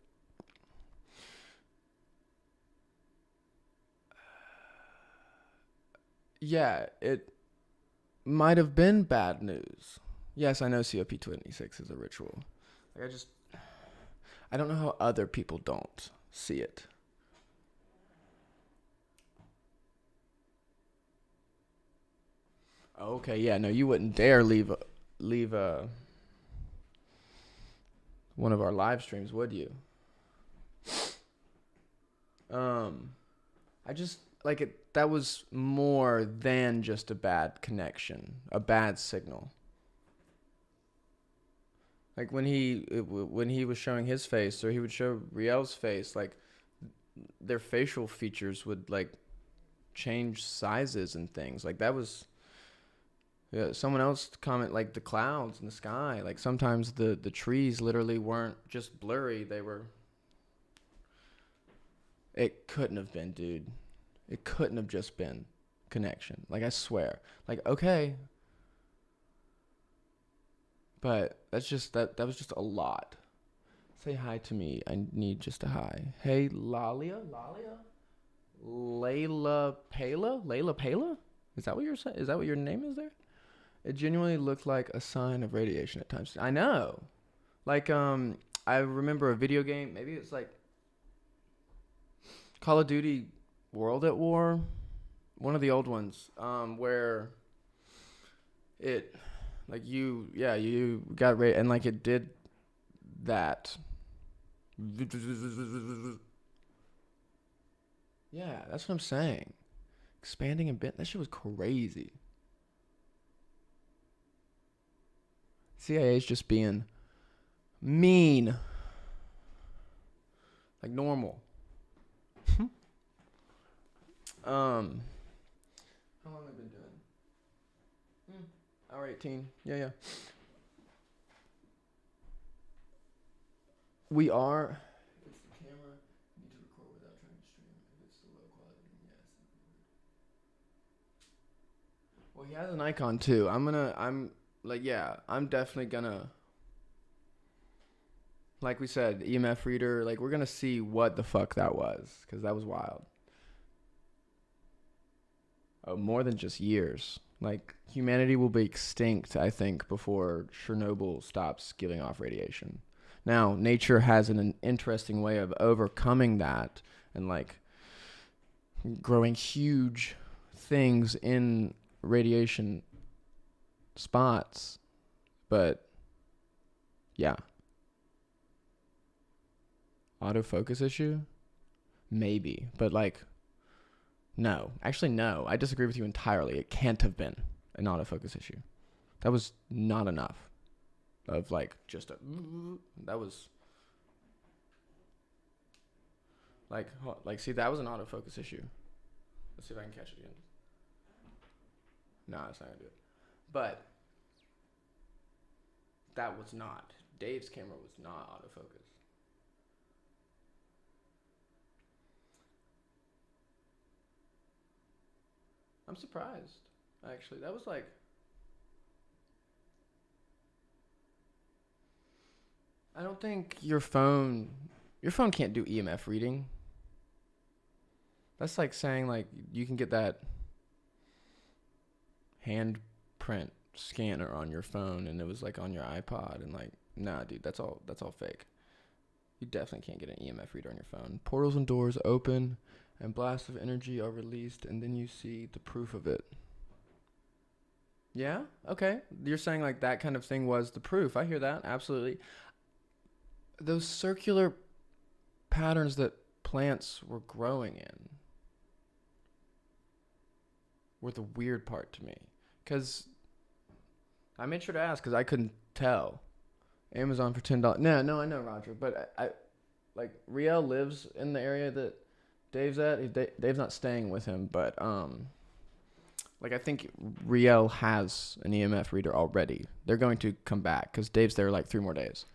[SPEAKER 1] Yeah, it might have been bad news. Yes, I know COP26 is a ritual. Like, I don't know how other people don't see it. Okay, yeah, no, you wouldn't dare leave one of our live streams, would you? I just like it. That was more than just a bad connection, a bad signal. Like when he was showing his face, or he would show Riel's face, like their facial features would like change sizes and things. Like that was. Yeah, someone else comment like the clouds in the sky. Like sometimes the trees literally weren't just blurry. They were. It couldn't have been, dude. It couldn't have just been connection. Like I swear. Like okay. But that's just that was just a lot. Say hi to me. I need just a hi. Hey, Lalia? Layla Pala? Is that what you're saying? Is that what your name is there? It genuinely looked like a sign of radiation at times. I know. Like, I remember a video game. Maybe it's like Call of Duty World at War. One of the old ones. Where it, like you got and like it did that. Yeah, that's what I'm saying. Expanding a bit. That shit was crazy. CIA is just being mean. Like normal. How long have I been doing? Hour 18. Yeah. We are. It's the camera. You need to record without trying to stream. If it's the low quality, then yes. Well, he has an icon too. I'm definitely gonna, like we said, EMF reader, like we're gonna see what the fuck that was, because that was wild. Oh, more than just years. Like humanity will be extinct, I think, before Chernobyl stops giving off radiation. Now, nature has an interesting way of overcoming that and like growing huge things in radiation spots, but yeah. Autofocus issue? Maybe, but like, no. Actually, no. I disagree with you entirely. It can't have been an autofocus issue. That was not enough of like just a, that was like see, that was an autofocus issue. Let's see if I can catch it again. No, it's not gonna do it. But that was not. Dave's camera was not autofocus. I'm surprised, actually. That was like... I don't think your phone can't do EMF reading. That's like saying like you can get that handprint scanner on your phone and it was like on your iPod and like nah dude, that's all fake. You definitely can't get an EMF reader on your phone. Portals and doors open and blasts of energy are released and then you see the proof of it. Yeah? Okay. You're saying like that kind of thing was the proof. I hear that. Absolutely. Those circular patterns that plants were growing in were the weird part to me. Because I made sure to ask because I couldn't tell. Amazon for $10. No, I know, Roger. But I like, Riel lives in the area that Dave's at. Dave's not staying with him, but like I think Riel has an EMF reader already. They're going to come back because Dave's there like 3 more days.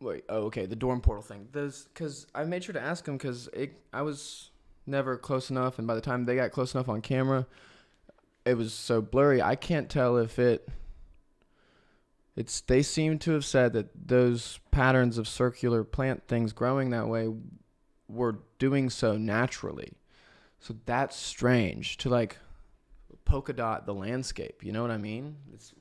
[SPEAKER 1] Wait, oh, okay, the dorm portal thing. Because I made sure to ask him because I was never close enough, and by the time they got close enough on camera, it was so blurry. I can't tell if they seem to have said that those patterns of circular plant things growing that way were doing so naturally. So that's strange to like polka dot the landscape. You know what I mean? It's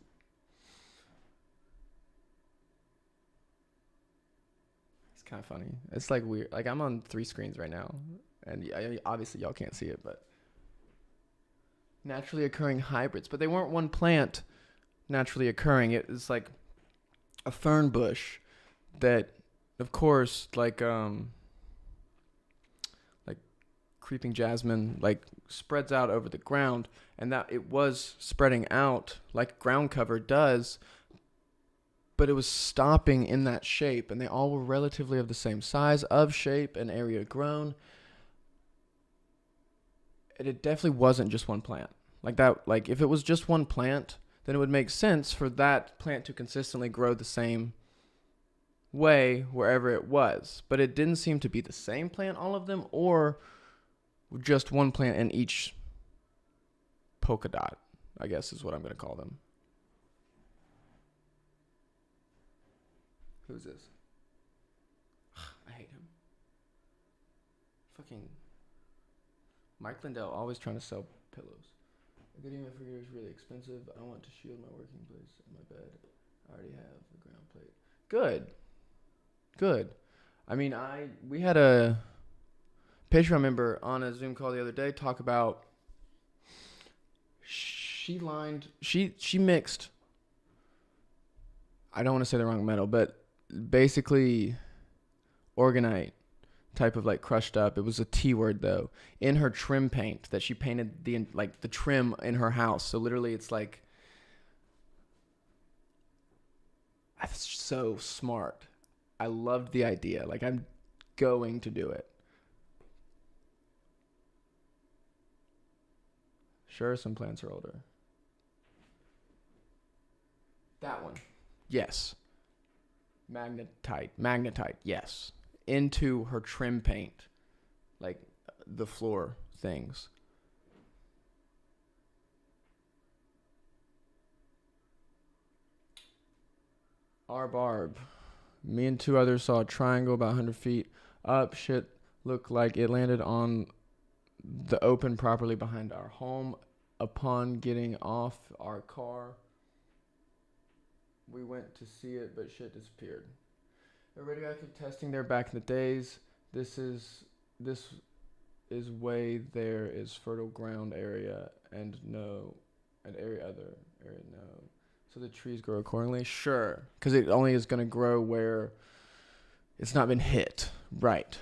[SPEAKER 1] kind of funny. It's like weird. Like I'm on 3 screens right now, and obviously y'all can't see it, but naturally occurring hybrids. But they weren't one plant naturally occurring. It was like a fern bush that, of course, like creeping jasmine, like spreads out over the ground, and that it was spreading out like ground cover does. But it was stopping in that shape, and they all were relatively of the same size, of shape, and area grown. And it definitely wasn't just one plant. Like that, like if it was just one plant, then it would make sense for that plant to consistently grow the same way wherever it was. But it didn't seem to be the same plant, all of them, or just one plant in each polka dot, I guess is what I'm going to call them. Who's this? I hate him. Fucking Mike Lindell, always trying to sell pillows. A good EMF reader is really expensive. I want to shield my working place and my bed. I already have the ground plate. Good. I mean, we had a Patreon member on a Zoom call the other day talk about she mixed, I don't want to say the wrong metal, but basically orgonite type of like crushed up. It was a T word though, in her trim paint that she painted the trim in her house. So literally it's like, that's so smart. I loved the idea. Like I'm going to do it. Sure, some plants are older. That one. Yes. Magnetite, yes. Into her trim paint. Like the floor things. Our Barb. Me and 2 others saw a triangle about 100 feet up. Shit looked like it landed on the open properly behind our home. Upon getting off our car, we went to see it, but shit disappeared. The radioactive testing there back in the days. This is way there is fertile ground area and no, and other area no. So the trees grow accordingly. Sure, because it only is going to grow where it's not been hit. Right.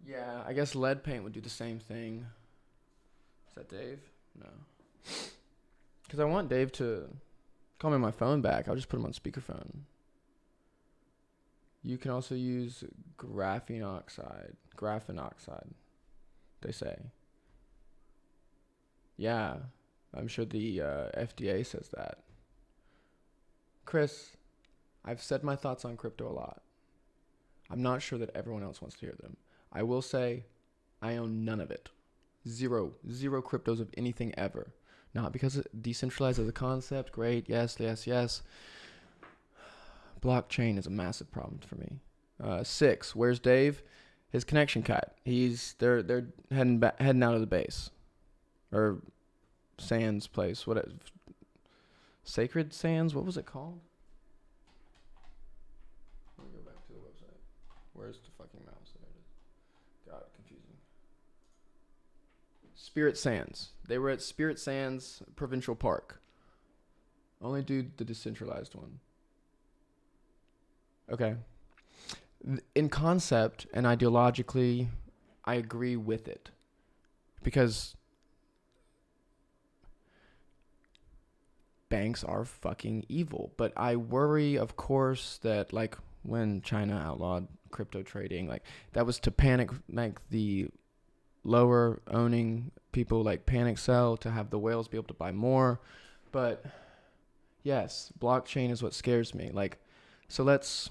[SPEAKER 1] Yeah, I guess lead paint would do the same thing. Is that Dave? No. Because I want Dave to call me on my phone back. I'll just put him on speakerphone. You can also use graphene oxide, they say. Yeah, I'm sure the FDA says that. Chris, I've said my thoughts on crypto a lot. I'm not sure that everyone else wants to hear them. I will say I own none of it. Zero cryptos of anything ever. Not because it decentralized as a concept. Great. Yes. Blockchain is a massive problem for me. 6. Where's Dave? His connection cut. They're heading out of the base, or Sands place. What? Sacred Sands. What was it called? Let me go back to the website. Where's the fucking mouse? There it is. God, confusing. Spirit Sands. They were at Spirit Sands Provincial Park. Only do the decentralized one. Okay. In concept and ideologically, I agree with it. Because banks are fucking evil. But I worry, of course, that like when China outlawed crypto trading, like that was to panic, make the lower owning people like panic sell to have the whales be able to buy more. But yes, blockchain is what scares me. Like, so let's,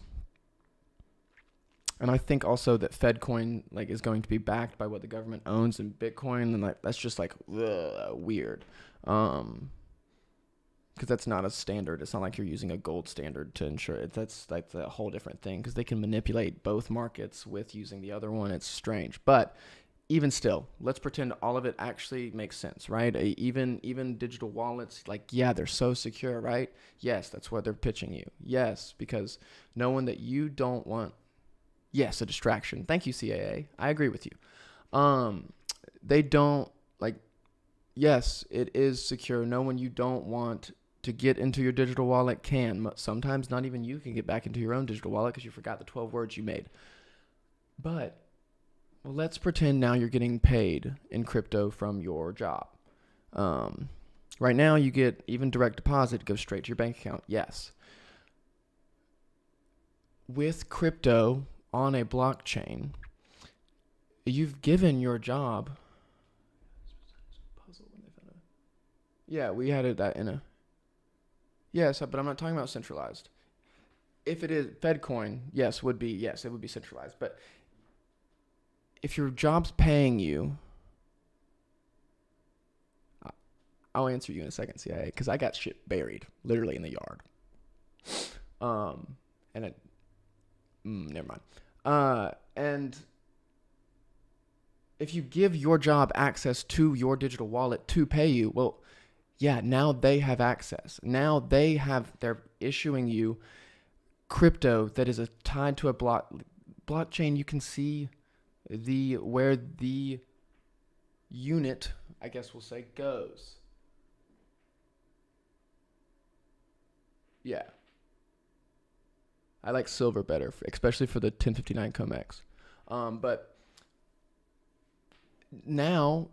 [SPEAKER 1] and I think also that FedCoin like is going to be backed by what the government owns in Bitcoin, and like that's just like weird. Because that's not a standard. It's not like you're using a gold standard to ensure it. That's like a whole different thing, because they can manipulate both markets with using the other one. It's strange. But even still, let's pretend all of it actually makes sense, right? Even digital wallets, like, yeah, they're so secure, right? Yes, that's what they're pitching you. Yes, because knowing that you don't want, yes, a distraction. Thank you, CAA. I agree with you. They don't, like, yes, it is secure. No one you don't want to get into your digital wallet can. Sometimes not even you can get back into your own digital wallet because you forgot the 12 words you made. But well, let's pretend now you're getting paid in crypto from your job. Right now, you get even direct deposit goes straight to your bank account. Yes. With crypto on a blockchain, you've given your job. Yeah, we had that in a. Yes, but I'm not talking about centralized. If it is FedCoin, yes, it would be centralized. But if your job's paying you, I'll answer you in a second, CIA, because I got shit buried literally in the yard. And it, never mind. And if you give your job access to your digital wallet to pay you, well, yeah, now they have access. Now they're issuing you crypto that is tied to a blockchain. You can see where the unit, I guess we'll say, goes. Yeah. I like silver better, especially for the 1059 COMEX. But now,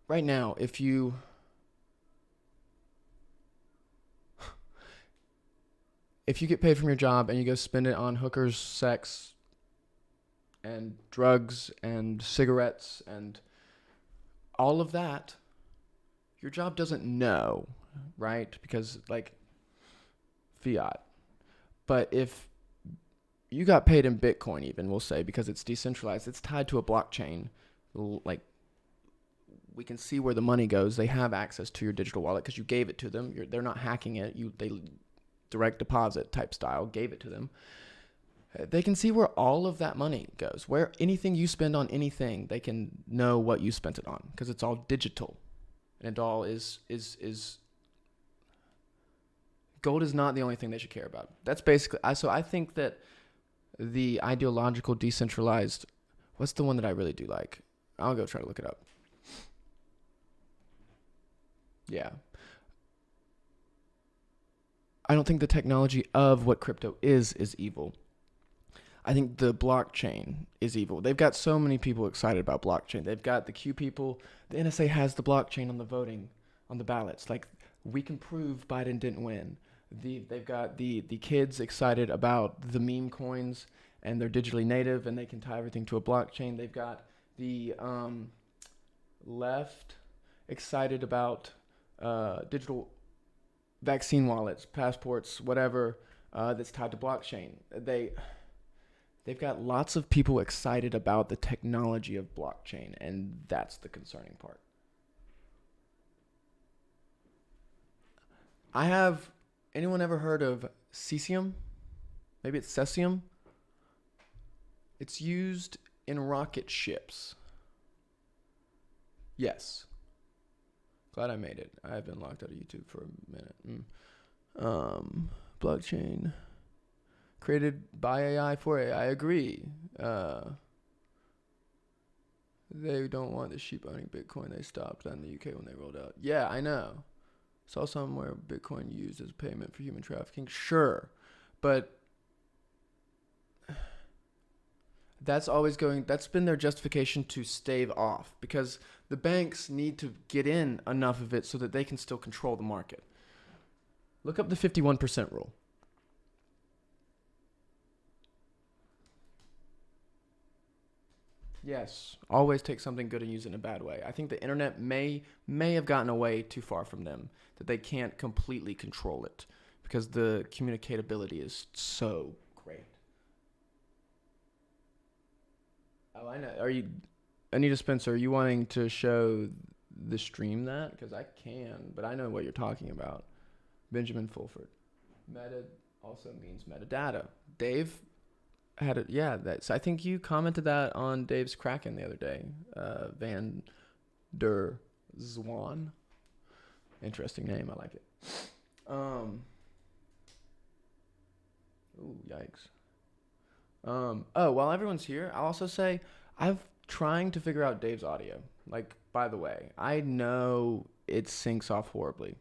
[SPEAKER 1] right now, if you get paid from your job and you go spend it on hookers, sex, and drugs and cigarettes and all of that, your job doesn't know, right? Because like fiat. But if you got paid in Bitcoin, even we'll say, because it's decentralized, it's tied to a blockchain, like we can see where the money goes. They have access to your digital wallet because you gave it to them. They're not hacking it. They direct deposit type style, gave it to them. They can see where all of that money goes. Where anything you spend on anything, they can know what you spent it on because it's all digital. And it all is gold is not the only thing they should care about. That's basically, so I think that the ideological decentralized, what's the one that I really do like? I'll go try to look it up. Yeah. I don't think the technology of what crypto is evil. I think the blockchain is evil. They've got so many people excited about blockchain. They've got the Q people. The NSA has the blockchain on the voting, on the ballots. Like, we can prove Biden didn't win. They've got the kids excited about the meme coins, and they're digitally native, and they can tie everything to a blockchain. They've got the left excited about digital vaccine wallets, passports, whatever, that's tied to blockchain. They've got lots of people excited about the technology of blockchain, and that's the concerning part. Anyone ever heard of cesium? Maybe it's cesium? It's used in rocket ships. Yes. Glad I made it. I've been locked out of YouTube for a minute. Blockchain. Created by AI for AI. I agree. They don't want the sheep owning Bitcoin. They stopped that in the UK when they rolled out. Yeah, I know. Saw somewhere Bitcoin used as payment for human trafficking. Sure. But that's been their justification to stave off, because the banks need to get in enough of it so that they can still control the market. Look up the 51% rule. Yes, always take something good and use it in a bad way. I think the internet may have gotten away too far from them, that they can't completely control it because the communicatability is so great. Oh, I know. Anita Spencer, are you wanting to show the stream that? Because I can, but I know what you're talking about. Benjamin Fulford. Meta also means metadata. Dave had it. Yeah, I think you commented that on Dave's Kraken the other day. Van der Zwan. Interesting name. I like it. Ooh, yikes. While everyone's here, I'll also say I've trying to figure out Dave's audio. Like, by the way, I know it syncs off horribly.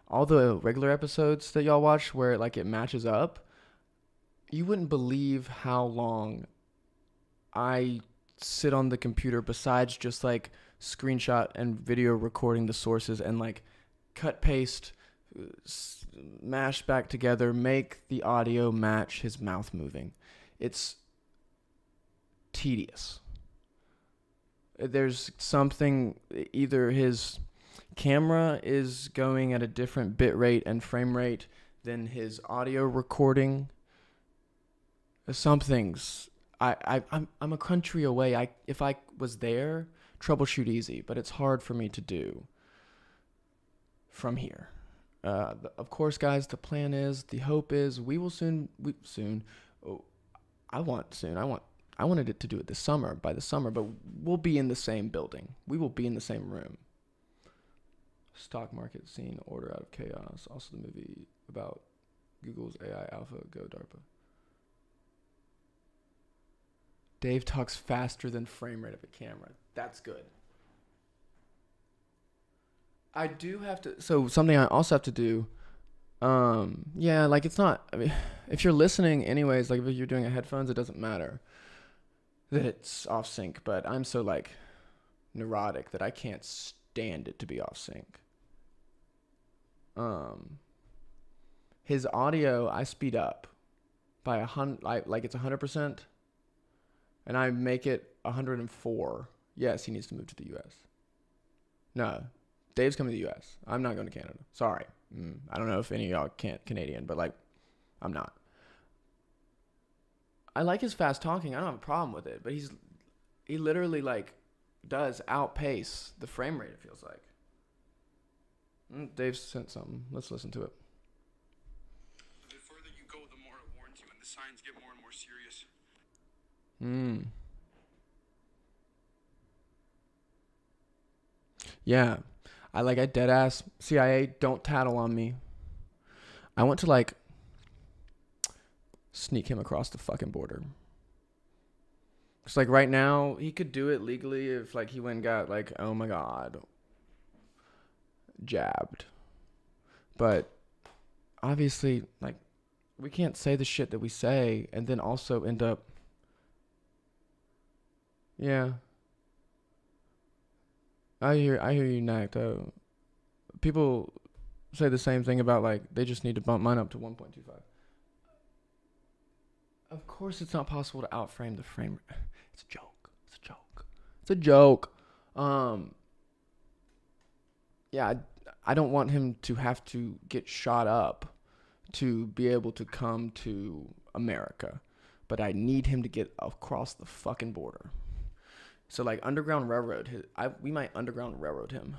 [SPEAKER 1] All the regular episodes that y'all watch where it matches up, you wouldn't believe how long I sit on the computer besides just screenshot and video recording the sources and cut, paste, mash back together, make the audio match his mouth moving. It's tedious. There's something, either his camera is going at a different bit rate and frame rate than his audio recording. Some things, I'm a country away. If I was there, troubleshoot easy, but it's hard for me to do from here. Of course, guys, the plan is, the hope is, we will soon. I wanted it to do it by the summer, but we'll be in the same building. We will be in the same room. Stock market scene, order out of chaos. Also the movie about Google's AI Alpha, Go DARPA. Dave talks faster than frame rate of a camera. That's good. I do have to, so something I also have to do, it's not, if you're listening anyways, if you're doing headphones, it doesn't matter that it's off sync, but I'm so neurotic that I can't stand it to be off sync. His audio, I speed up by 100, it's 100%, and I make it 104. Yes, he needs to move to the U.S. No, Dave's coming to the U.S. I'm not going to Canada. Sorry. I don't know if any of y'all Canadian, but I'm not. I like his fast talking. I don't have a problem with it, but he literally does outpace the frame rate, it feels like. Dave sent something. Let's listen to it.
[SPEAKER 2] The further you go, the more it warns you, and the signs get more and more serious.
[SPEAKER 1] Yeah. I dead ass CIA, don't tattle on me. I want to sneak him across the fucking border. It's right now, he could do it legally if he went and got oh my God, jabbed. But obviously, we can't say the shit that we say and then also end up, yeah. I hear you, Nacto. People say the same thing about they just need to bump mine up to 1.25. Of course, it's not possible to outframe the frame. It's a joke. It's a joke. Yeah, I don't want him to have to get shot up to be able to come to America, but I need him to get across the fucking border. So like Underground Railroad, we might Underground Railroad him.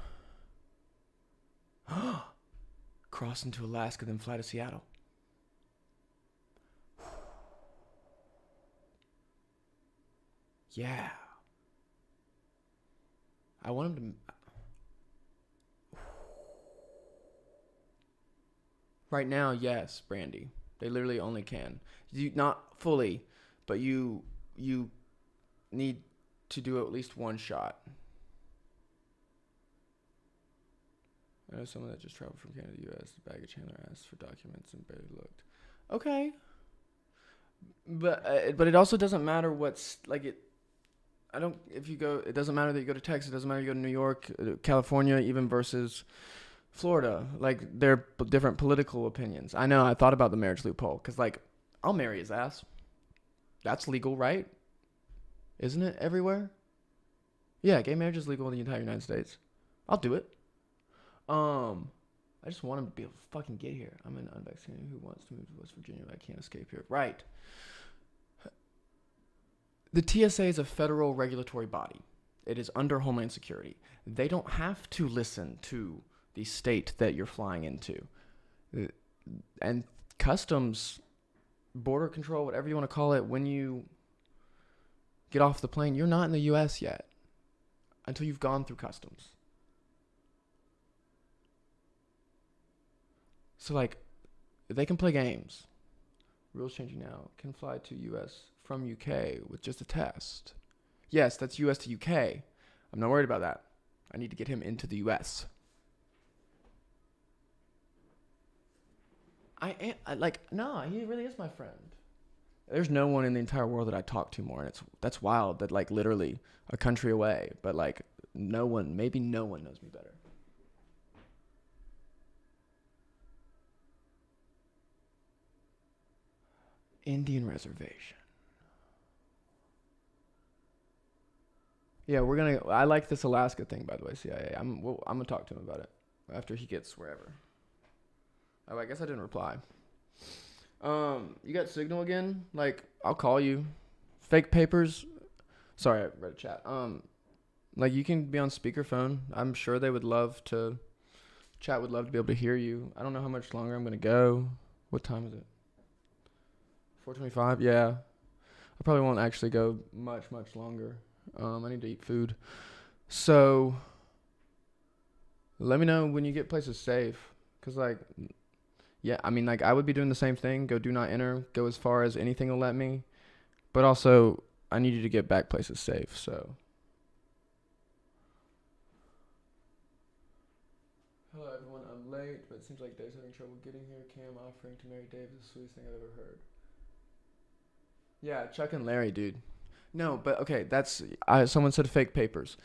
[SPEAKER 1] Cross into Alaska, then fly to Seattle. Yeah. I want him to. Right now, yes, Brandy. They literally only can. You not fully, but you need to do at least one shot. I know someone that just traveled from Canada to the U.S. The baggage handler asked for documents and barely looked. Okay. But it also doesn't matter what's like it. I don't. If you go, it doesn't matter that you go to Texas. It doesn't matter you go to New York, California, even versus Florida. Like they're different political opinions. I know. I thought about the marriage loophole because like I'll marry his ass. That's legal, right? Isn't it everywhere? Yeah, gay marriage is legal in the entire United States. I'll do it. I just want him to be able to fucking get here. I'm an unvaccinated who wants to move to West Virginia, but I can't escape here. Right. The TSA is a federal regulatory body. It is under Homeland Security. They don't have to listen to the state that you're flying into. And customs, border control, whatever you want to call it, when you get off the plane, you're not in the U.S. yet until you've gone through customs. So, like, they can play games. Rules changing now. Can fly to U.S. from UK with just a test. Yes, that's U.S. to UK. I'm not worried about that. I need to get him into the U.S. No, he really is my friend. There's no one in the entire world that I talk to more, and that's wild that, like, literally a country away, but, like, maybe no one knows me better. Indian reservation. Yeah, I like this Alaska thing, by the way, CIA. I'm gonna talk to him about it after he gets wherever. Oh, I guess I didn't reply. You got Signal again? Like, I'll call you. Fake papers. Sorry, I read a chat. Like, you can be on speakerphone. I'm sure they would love to. Chat would love to be able to hear you. I don't know how much longer I'm gonna go. What time is it? 4:25. Yeah, I probably won't actually go much longer. I need to eat food. So let me know when you get places safe. Cause like, yeah, I mean, like I would be doing the same thing. Go do not enter. Go as far as anything will let me. But also, I need you to get back places safe. So. Hello everyone. I'm late, but it seems like Dave's having trouble getting here. Cam offering to marry Dave is the sweetest thing I've ever heard. Yeah, Chuck and Larry, dude. No, but okay, someone said fake papers.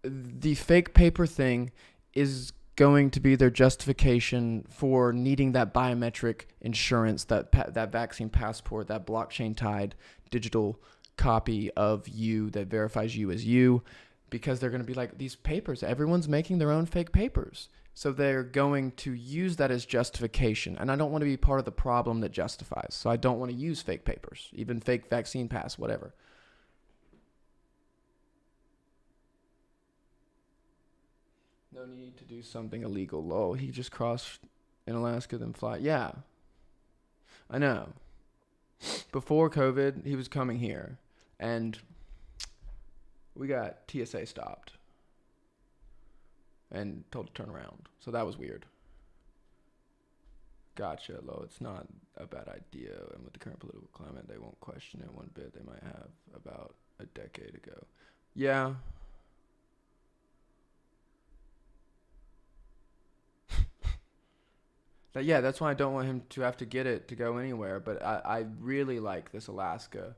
[SPEAKER 1] The fake paper thing is going to be their justification for needing that biometric insurance, that vaccine passport, that blockchain tied digital copy of you that verifies you as you, because they're going to be like, these papers, everyone's making their own fake papers. So they're going to use that as justification. And I don't want to be part of the problem that justifies. So I don't want to use fake papers, even fake vaccine pass, whatever. No need to do something illegal. Lol, he just crossed in Alaska, then fly. Yeah, I know. Before COVID, he was coming here. And we got TSA stopped. And told to turn around. So that was weird. Gotcha, Lo. It's not a bad idea. And with the current political climate, they won't question it one bit. They might have about a decade ago. Yeah. Yeah, that's why I don't want him to have to get it to go anywhere. But I really like this Alaska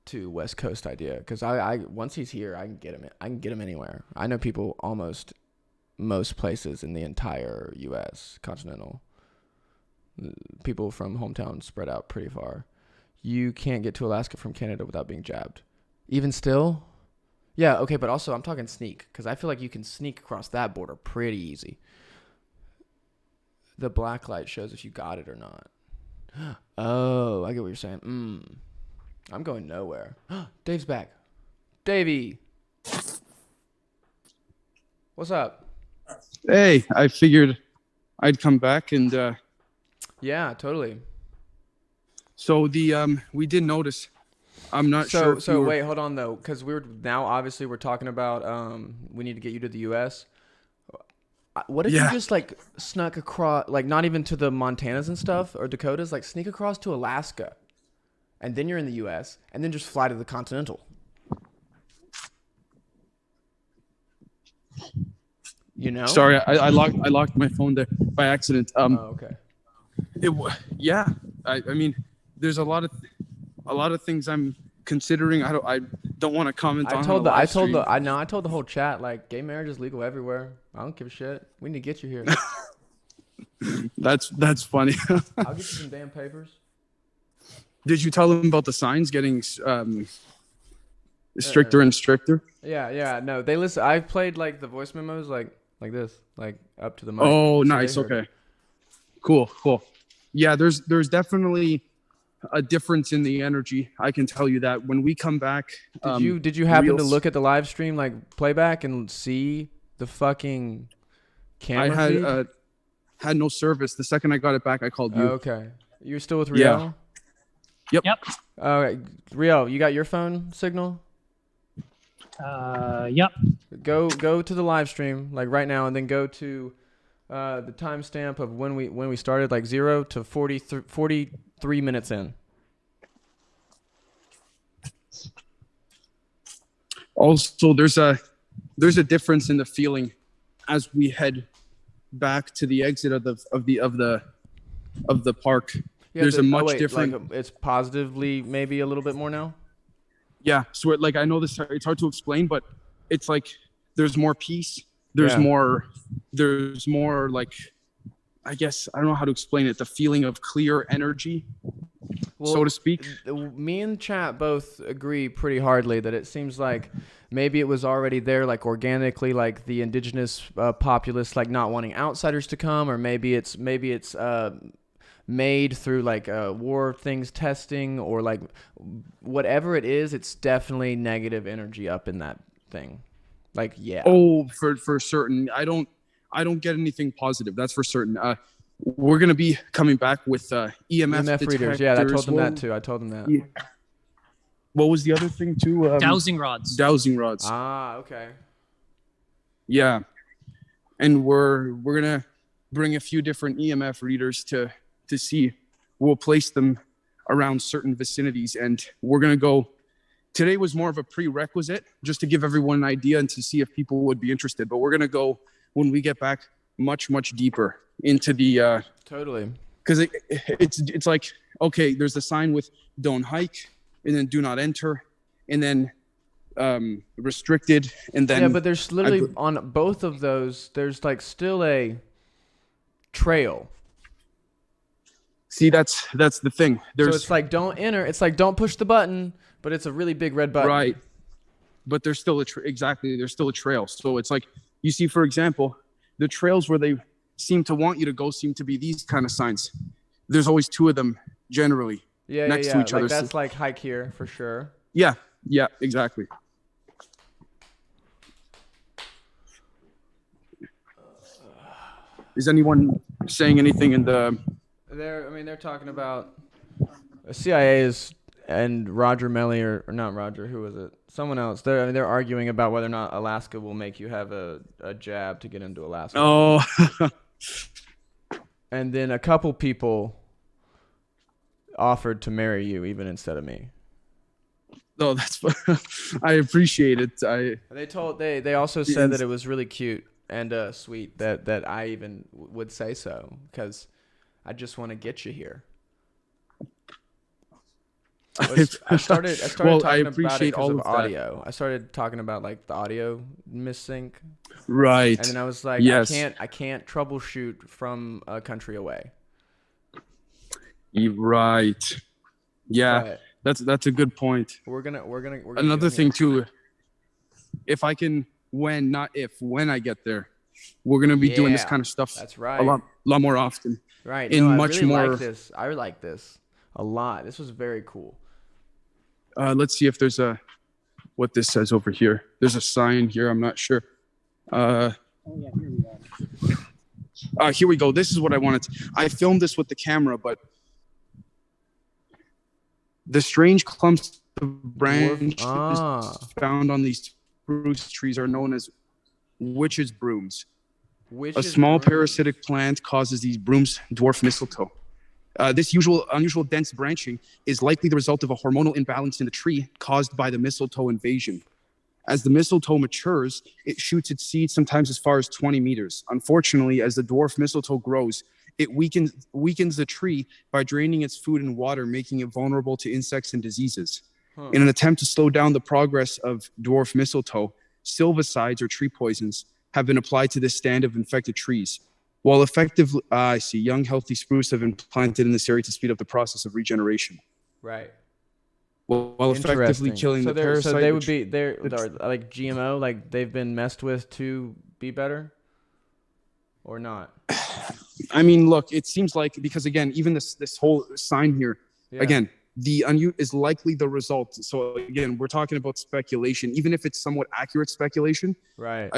[SPEAKER 1] to West Coast idea. Because I once he's here, I can get him anywhere. I know people almost most places in the entire U.S. continental. People from hometown spread out pretty far. You can't get to Alaska from Canada without being jabbed. Even still? Yeah, okay, but also I'm talking sneak, because I feel like you can sneak across that border pretty easy. The black light shows if you got it or not. Oh, I get what you're saying. I'm going nowhere. Dave's back. Davey. What's up?
[SPEAKER 3] Hey, I figured I'd come back and
[SPEAKER 1] Yeah, totally.
[SPEAKER 3] so we did notice. I'm not sure.
[SPEAKER 1] So wait, hold on though, because we're talking about we need to get you to the U.S. What if you just like snuck across, like not even to the Montanas and stuff or Dakotas, like sneak across to Alaska, and then you're in the U.S. and then just fly to the Continental. You know?
[SPEAKER 3] Sorry, I locked my phone there by accident.
[SPEAKER 1] Oh, okay.
[SPEAKER 3] Yeah. I mean, there's a lot of things I'm considering. I don't want to comment on. I told
[SPEAKER 1] the whole chat, like, gay marriage is legal everywhere. I don't give a shit. We need to get you here.
[SPEAKER 3] That's funny.
[SPEAKER 1] I'll get you some damn papers.
[SPEAKER 3] Did you tell them about the signs getting stricter and stricter?
[SPEAKER 1] Yeah. No, they listen. I played like the voice memos, like this, like up to the mic.
[SPEAKER 3] Oh,
[SPEAKER 1] so
[SPEAKER 3] nice. Okay. Cool. Yeah, there's definitely a difference in the energy. I can tell you that when we come back.
[SPEAKER 1] Did you happen to look at the live stream, like playback, and see the fucking camera?
[SPEAKER 3] I had no service. The second I got it back, I called you.
[SPEAKER 1] Okay. You're still with Rio?
[SPEAKER 3] Yeah.
[SPEAKER 4] Yep.
[SPEAKER 1] All right, Rio, you got your phone signal?
[SPEAKER 4] Yep.
[SPEAKER 1] Go to the live stream like right now, and then go to the timestamp of when we started, like 0 to 43 minutes in.
[SPEAKER 3] Also, there's a difference in the feeling as we head back to the exit of the park.
[SPEAKER 1] Yeah,
[SPEAKER 3] there's a much different.
[SPEAKER 1] Like, it's positively maybe a little bit more now.
[SPEAKER 3] Yeah, so like I know this, it's hard to explain, but it's like there's more peace. There's more like, I guess I don't know how to explain it. The feeling of clear energy, so to speak.
[SPEAKER 1] Me and chat both agree pretty hardly that it seems like maybe it was already there, like organically, like the indigenous populace, like not wanting outsiders to come, or maybe it's made through like war things testing, or like whatever it is. It's definitely negative energy up in that thing. Like, yeah.
[SPEAKER 3] Oh, for certain. I don't get anything positive. That's for certain. We're gonna be coming back with EMF
[SPEAKER 1] readers. Yeah, I told them that too. I told them that.
[SPEAKER 3] Yeah. What was the other thing too?
[SPEAKER 4] Dowsing rods.
[SPEAKER 3] Dowsing rods.
[SPEAKER 1] Ah, okay.
[SPEAKER 3] Yeah, and we're gonna bring a few different EMF readers to see. We'll place them around certain vicinities, and we're gonna go. Today was more of a prerequisite just to give everyone an idea and to see if people would be interested. But we're gonna go when we get back much deeper into the
[SPEAKER 1] totally, because
[SPEAKER 3] it's like, okay, there's a sign with don't hike, and then do not enter, and then restricted, and then
[SPEAKER 1] but there's literally on both of those there's like still a trail.
[SPEAKER 3] See, that's the thing.
[SPEAKER 1] So it's like don't enter, it's like don't push the button, but it's a really big red button.
[SPEAKER 3] Right. But there's still there's still a trail. So it's like, you see, for example, the trails where they seem to want you to go seem to be these kind of signs. There's always two of them generally next to each other.
[SPEAKER 1] That's like hike here for sure.
[SPEAKER 3] Yeah, exactly. Is anyone saying anything in the...
[SPEAKER 1] They're talking about CIA and Roger Melly, or not Roger, who was it? Someone else. They're arguing about whether or not Alaska will make you have a jab to get into Alaska.
[SPEAKER 3] Oh.
[SPEAKER 1] And then a couple people offered to marry you even instead of me.
[SPEAKER 3] Oh, that's I appreciate it.
[SPEAKER 1] They also said that it was really cute and sweet that I even would say so, because I just want to get you here. I started talking about it because of audio. I started talking about like the audio missync.
[SPEAKER 3] Right.
[SPEAKER 1] And then I was like,
[SPEAKER 3] yes.
[SPEAKER 1] I can't troubleshoot from a country away.
[SPEAKER 3] Right. Yeah.
[SPEAKER 1] But
[SPEAKER 3] that's a good point.
[SPEAKER 1] We're gonna
[SPEAKER 3] another thing too. If I can, when I get there, We're gonna be doing this
[SPEAKER 1] Yeah,
[SPEAKER 3] kind of stuff
[SPEAKER 1] that's right.
[SPEAKER 3] a lot more often.
[SPEAKER 1] Right.
[SPEAKER 3] In
[SPEAKER 1] No, I
[SPEAKER 3] much
[SPEAKER 1] really
[SPEAKER 3] more.
[SPEAKER 1] like this. I like this a lot. This was very cool.
[SPEAKER 3] Let's see if there's what this says over here. There's a sign here. I'm not sure.
[SPEAKER 4] Oh yeah, here we are.
[SPEAKER 3] Here we go. This is what I wanted. I filmed this with the camera, but the strange clumps of branches found on these spruce trees are known as witches' brooms. A small parasitic plant causes these brooms dwarf mistletoe. This unusual dense branching is likely the result of a hormonal imbalance in the tree caused by the mistletoe invasion. As the mistletoe matures, it shoots its seeds sometimes as far as 20 meters. Unfortunately, as the dwarf mistletoe grows, it weakens the tree by draining its food and water, making it vulnerable to insects and diseases. In an attempt to slow down the progress of dwarf mistletoe, sylvicides or tree poisons have been applied to this stand of infected trees. While effective, I see, young healthy spruce have been planted in this area to speed up the process of regeneration.
[SPEAKER 1] Right.
[SPEAKER 3] While effectively killing the parasite.
[SPEAKER 1] So they would be they're like GMO, like they've been messed with to be better, or not?
[SPEAKER 3] I mean, look, it seems like, because again, even this whole sign here, again, the is likely the result. So again, we're talking about speculation, even if it's somewhat accurate speculation.
[SPEAKER 1] Right.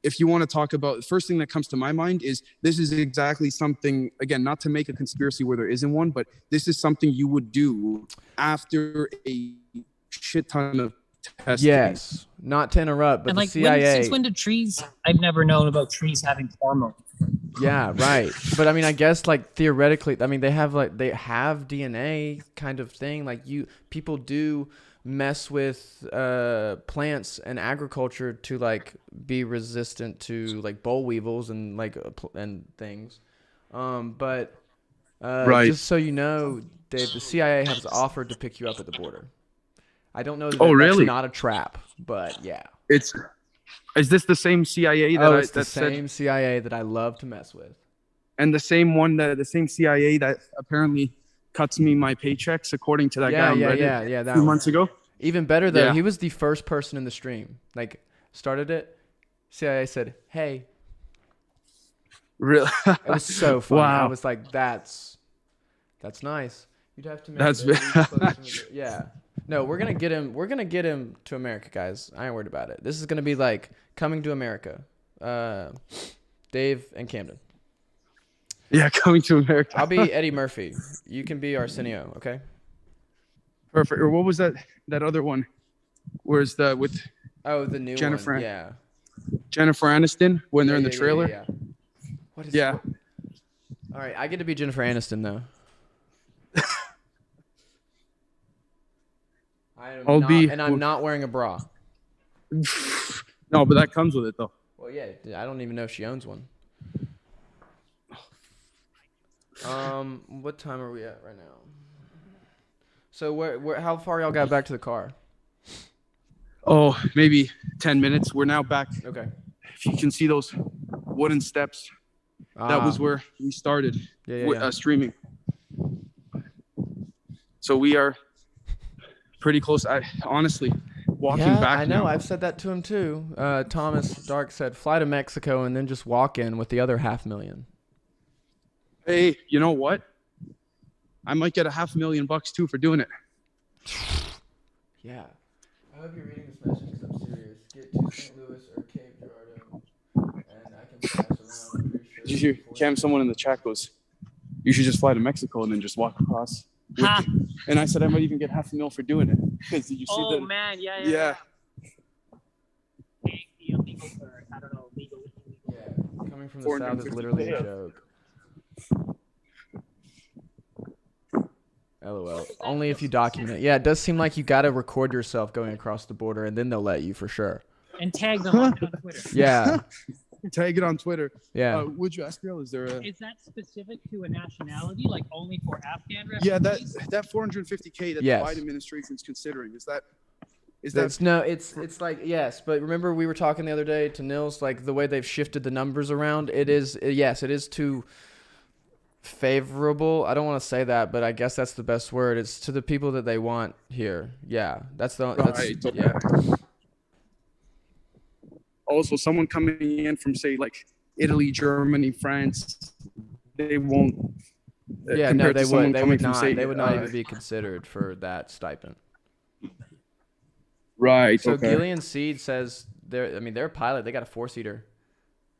[SPEAKER 3] If you want to talk about, the first thing that comes to my mind is this is exactly something, again, not to make a conspiracy where there isn't one, but this is something you would do after a shit ton of testing.
[SPEAKER 1] Yes, not to interrupt, but
[SPEAKER 4] And
[SPEAKER 1] the
[SPEAKER 4] like,
[SPEAKER 1] CIA.
[SPEAKER 4] since when did trees? I've never known about trees having hormones.
[SPEAKER 1] Yeah, right. But I mean, I guess like theoretically, I mean, they have DNA kind of thing. Like people do mess with plants and agriculture to like be resistant to like boll weevils and like and things. But just so you know, Dave, the CIA has offered to pick you up at the border. I don't know that
[SPEAKER 3] really?
[SPEAKER 1] That's not a trap, but yeah.
[SPEAKER 3] Is this the same CIA
[SPEAKER 1] it's the same CIA that I love to mess with.
[SPEAKER 3] And the same CIA that apparently cuts me my paychecks, according to that guy on Reddit
[SPEAKER 1] that
[SPEAKER 3] 2 months ago?
[SPEAKER 1] Even better though, he was the first person in the stream. Like, started it. CIA said, "Hey."
[SPEAKER 3] Really?
[SPEAKER 1] It was so funny.
[SPEAKER 3] Wow.
[SPEAKER 1] I was like, "That's nice." You'd have to make
[SPEAKER 3] That's
[SPEAKER 1] yeah. No, we're gonna get him. We're gonna get him to America, guys. I ain't worried about it. This is gonna be like Coming to America. Dave and Camden.
[SPEAKER 3] Yeah, Coming to America.
[SPEAKER 1] I'll be Eddie Murphy. You can be Arsenio. Okay.
[SPEAKER 3] Perfect. Or what was that other one? Where's with
[SPEAKER 1] the new
[SPEAKER 3] Jennifer?
[SPEAKER 1] One. Yeah.
[SPEAKER 3] Jennifer Aniston when they're in the trailer.
[SPEAKER 1] Yeah. What is?
[SPEAKER 3] Yeah.
[SPEAKER 1] All right, I get to be Jennifer Aniston though. I'm not wearing a bra.
[SPEAKER 3] No, but that comes with it though.
[SPEAKER 1] Well, yeah. I don't even know if she owns one. What time are we at right now? So how far y'all got back to the car?
[SPEAKER 3] Oh, maybe 10 minutes. We're now back.
[SPEAKER 1] Okay.
[SPEAKER 3] If you can see those wooden steps, that was where we started streaming. So we are pretty close. Honestly, walking back.
[SPEAKER 1] I know.
[SPEAKER 3] Now.
[SPEAKER 1] I've said that to him too. Thomas Dark said, "Fly to Mexico and then just walk in with the other $500,000."
[SPEAKER 3] Hey, you know what? I might get $500,000 too for doing it.
[SPEAKER 1] Yeah. I hope you're reading this message because I'm serious. Get to St. Louis or Cape Girardeau, and I can pass around.
[SPEAKER 3] Did you hear Cam? Someone in the chat goes, "You should just fly to Mexico and then just walk across." And I said I might even get $500,000 for doing it. Because did you see that?
[SPEAKER 4] Oh man, yeah. Illegal, or I don't know, legal.
[SPEAKER 1] Yeah, coming from the south is literally a joke. LOL. Only if you document it. Yeah, it does seem like you got to record yourself going across the border, and then they'll let you for sure.
[SPEAKER 4] And tag them on Twitter.
[SPEAKER 1] Yeah.
[SPEAKER 3] Tag it on Twitter.
[SPEAKER 1] Yeah.
[SPEAKER 3] Would you ask, is there
[SPEAKER 4] Is that specific to a nationality, like only for Afghan refugees?
[SPEAKER 3] Yeah, that $450K that the Biden administration's considering, is that
[SPEAKER 1] it's like, yes, but remember we were talking the other day to Nils, like the way they've shifted the numbers around, it is too favorable. I don't want to say that, but I guess that's the best word. It's to the people that they want here. Yeah, that's the
[SPEAKER 3] right.
[SPEAKER 1] yeah.
[SPEAKER 3] also someone coming in from say like Italy, Germany, France, they won't.
[SPEAKER 1] Yeah, no,
[SPEAKER 3] compared
[SPEAKER 1] they
[SPEAKER 3] to someone
[SPEAKER 1] would. They
[SPEAKER 3] coming
[SPEAKER 1] would
[SPEAKER 3] from,
[SPEAKER 1] not.
[SPEAKER 3] say,
[SPEAKER 1] They would not even be considered for that stipend.
[SPEAKER 3] Right.
[SPEAKER 1] So
[SPEAKER 3] Okay.
[SPEAKER 1] Gillian Seed says they're a pilot. They got a 4-seater.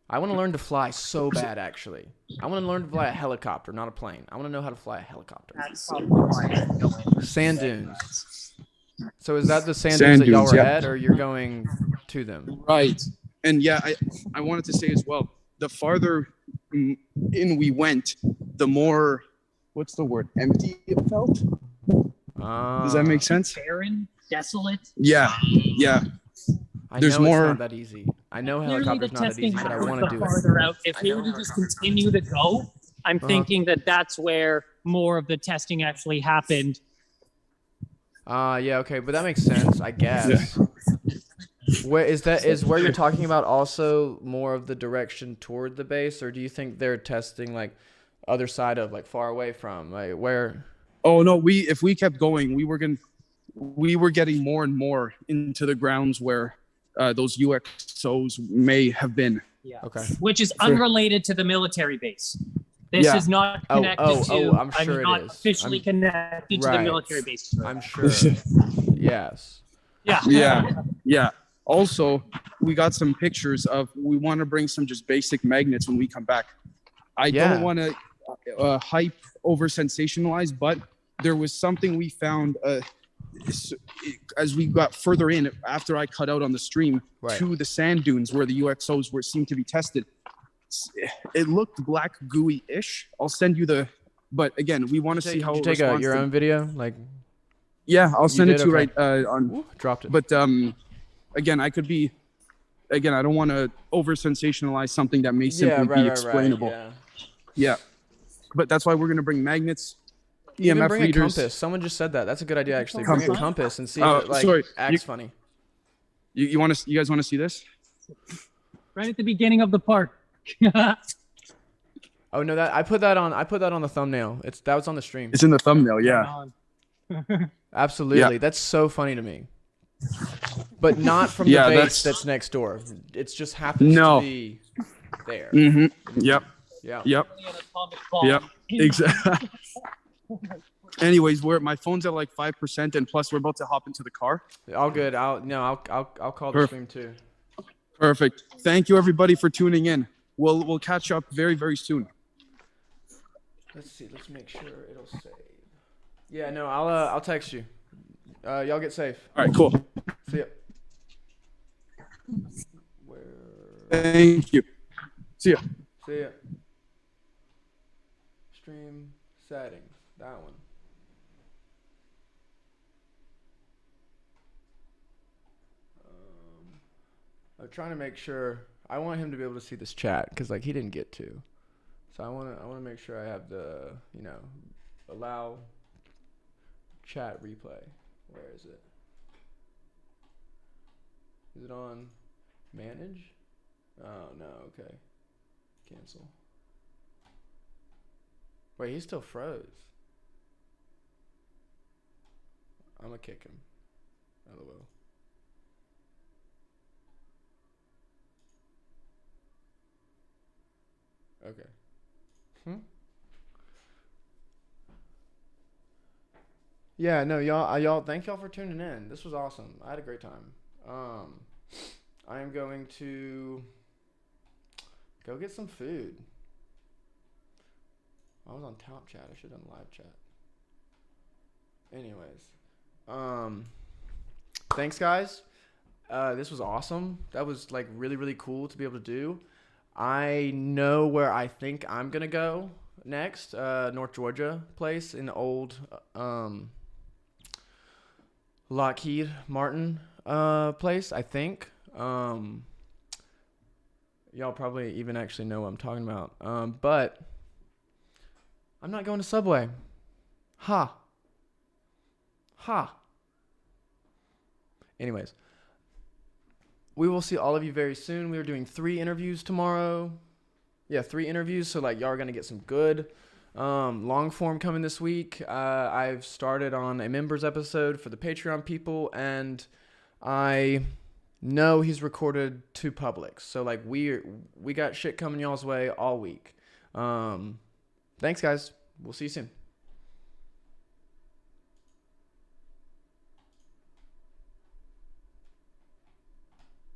[SPEAKER 1] I want to learn to fly so bad, actually. I want to learn to fly a helicopter, not a plane. I want to know how to fly a helicopter.
[SPEAKER 4] That's probably why I'm going.
[SPEAKER 1] Sand dunes. So is that the sand dunes
[SPEAKER 3] Sand
[SPEAKER 1] that y'all
[SPEAKER 3] dunes,
[SPEAKER 1] were
[SPEAKER 3] yeah.
[SPEAKER 1] at, or you're going to them?
[SPEAKER 3] Right. And yeah, I wanted to say as well, the farther in we went, the more, what's the word, empty it felt. Does that make sense?
[SPEAKER 4] Barren, desolate.
[SPEAKER 3] Yeah. Yeah.
[SPEAKER 1] I
[SPEAKER 3] There's
[SPEAKER 1] know
[SPEAKER 3] more-
[SPEAKER 1] it's not that easy. I know
[SPEAKER 4] Clearly, the
[SPEAKER 1] helicopter's not that
[SPEAKER 4] testing
[SPEAKER 1] easy, but I
[SPEAKER 4] happens
[SPEAKER 1] want
[SPEAKER 4] the
[SPEAKER 1] to do it.
[SPEAKER 4] farther out. If we were to just continue to go, I'm thinking that that's where more of the testing actually happened.
[SPEAKER 1] Yeah, okay, but that makes sense, I guess. Where is where you're talking about also more of the direction toward the base, or do you think they're testing like other side of, like, far away from, like, where?
[SPEAKER 3] Oh no, if we kept going, we were getting more and more into the grounds where those UXOs may have been.
[SPEAKER 4] Yeah.
[SPEAKER 1] Okay.
[SPEAKER 4] Which is unrelated to the military base. This
[SPEAKER 3] Yeah.
[SPEAKER 4] is not connected to.
[SPEAKER 1] I'm sure it
[SPEAKER 4] not
[SPEAKER 1] is.
[SPEAKER 4] officially connected to the
[SPEAKER 1] Right.
[SPEAKER 4] military base.
[SPEAKER 1] I'm sure. Yes.
[SPEAKER 4] Yeah.
[SPEAKER 3] Yeah. Also, we got some pictures of. We want to bring some just basic magnets when we come back. I
[SPEAKER 1] Yeah.
[SPEAKER 3] don't want to hype over sensationalize, but there was something we found as we got further in after I cut out on the stream
[SPEAKER 1] Right.
[SPEAKER 3] to the sand dunes where the UXOs seemed to be tested. It looked black gooey-ish. I'll send you the. But again, we want to see how
[SPEAKER 1] Did
[SPEAKER 3] it
[SPEAKER 1] you take
[SPEAKER 3] responds
[SPEAKER 1] your
[SPEAKER 3] to-
[SPEAKER 1] own video? Like,
[SPEAKER 3] Yeah, I'll send it
[SPEAKER 1] did?
[SPEAKER 3] to you
[SPEAKER 1] Okay.
[SPEAKER 3] right on.
[SPEAKER 1] ooh, dropped it.
[SPEAKER 3] But again, I could be. Again, I don't want to over sensationalize something that may simply be explainable.
[SPEAKER 1] Yeah.
[SPEAKER 3] Yeah, but that's why we're gonna bring magnets,
[SPEAKER 1] Even
[SPEAKER 3] EMF
[SPEAKER 1] bring
[SPEAKER 3] readers.
[SPEAKER 1] a compass. Someone just said that. That's a good idea, actually.
[SPEAKER 3] Compass.
[SPEAKER 1] Bring a compass and see
[SPEAKER 3] Oh,
[SPEAKER 1] if it, like,
[SPEAKER 3] sorry.
[SPEAKER 1] acts funny.
[SPEAKER 3] You want to? You guys want to see this?
[SPEAKER 4] Right at the beginning of the park.
[SPEAKER 1] Oh no, I put that on the thumbnail. That was on the stream.
[SPEAKER 3] It's in the thumbnail. Yeah.
[SPEAKER 1] Absolutely.
[SPEAKER 3] Yeah.
[SPEAKER 1] That's so funny to me. But not from
[SPEAKER 3] Yeah,
[SPEAKER 1] the base
[SPEAKER 3] that's-
[SPEAKER 1] that's next door. It just happens
[SPEAKER 3] No.
[SPEAKER 1] to be there.
[SPEAKER 3] Mm-hmm. Yep.
[SPEAKER 1] Yeah.
[SPEAKER 3] Yep.
[SPEAKER 4] An atomic bomb.
[SPEAKER 3] Yep. Exactly. Anyways, my phone's at like 5%, and plus we're about to hop into the car.
[SPEAKER 1] All good. I'll call the stream too.
[SPEAKER 3] Perfect. Thank you everybody for tuning in. We'll catch up very, very soon.
[SPEAKER 1] Let's see. Let's make sure it'll save. Yeah, no, I'll text you. Y'all get safe.
[SPEAKER 3] All right. Cool.
[SPEAKER 1] See ya. Where?
[SPEAKER 3] Thank you. See ya.
[SPEAKER 1] See ya. Stream settings. That one. I'm trying to make sure. I want him to be able to see this chat because, like, he didn't get to. So I want to make sure I have the, allow chat replay. Where is it? Is it on manage? Oh no. Okay. Cancel. Wait, he still froze. I'm gonna kick him. LOL. Okay. Yeah, no, y'all, thank y'all for tuning in. This was awesome. I had a great time. I am going to go get some food. I was on top chat. I should have done live chat. Anyways, thanks guys. This was awesome. That was like really, really cool to be able to do. I know where I think I'm gonna go next. North Georgia place in the old Lockheed Martin place, I think. Y'all probably even actually know what I'm talking about. But I'm not going to Subway. Ha. Anyways, we will see all of you very soon. We are doing 3 interviews tomorrow. Yeah, 3 interviews. So like y'all are gonna get some good long form coming this week. I've started on a members episode for the Patreon people, and I No, he's recorded 2 publics. So like we got shit coming y'all's way all week. Thanks guys. We'll see you soon.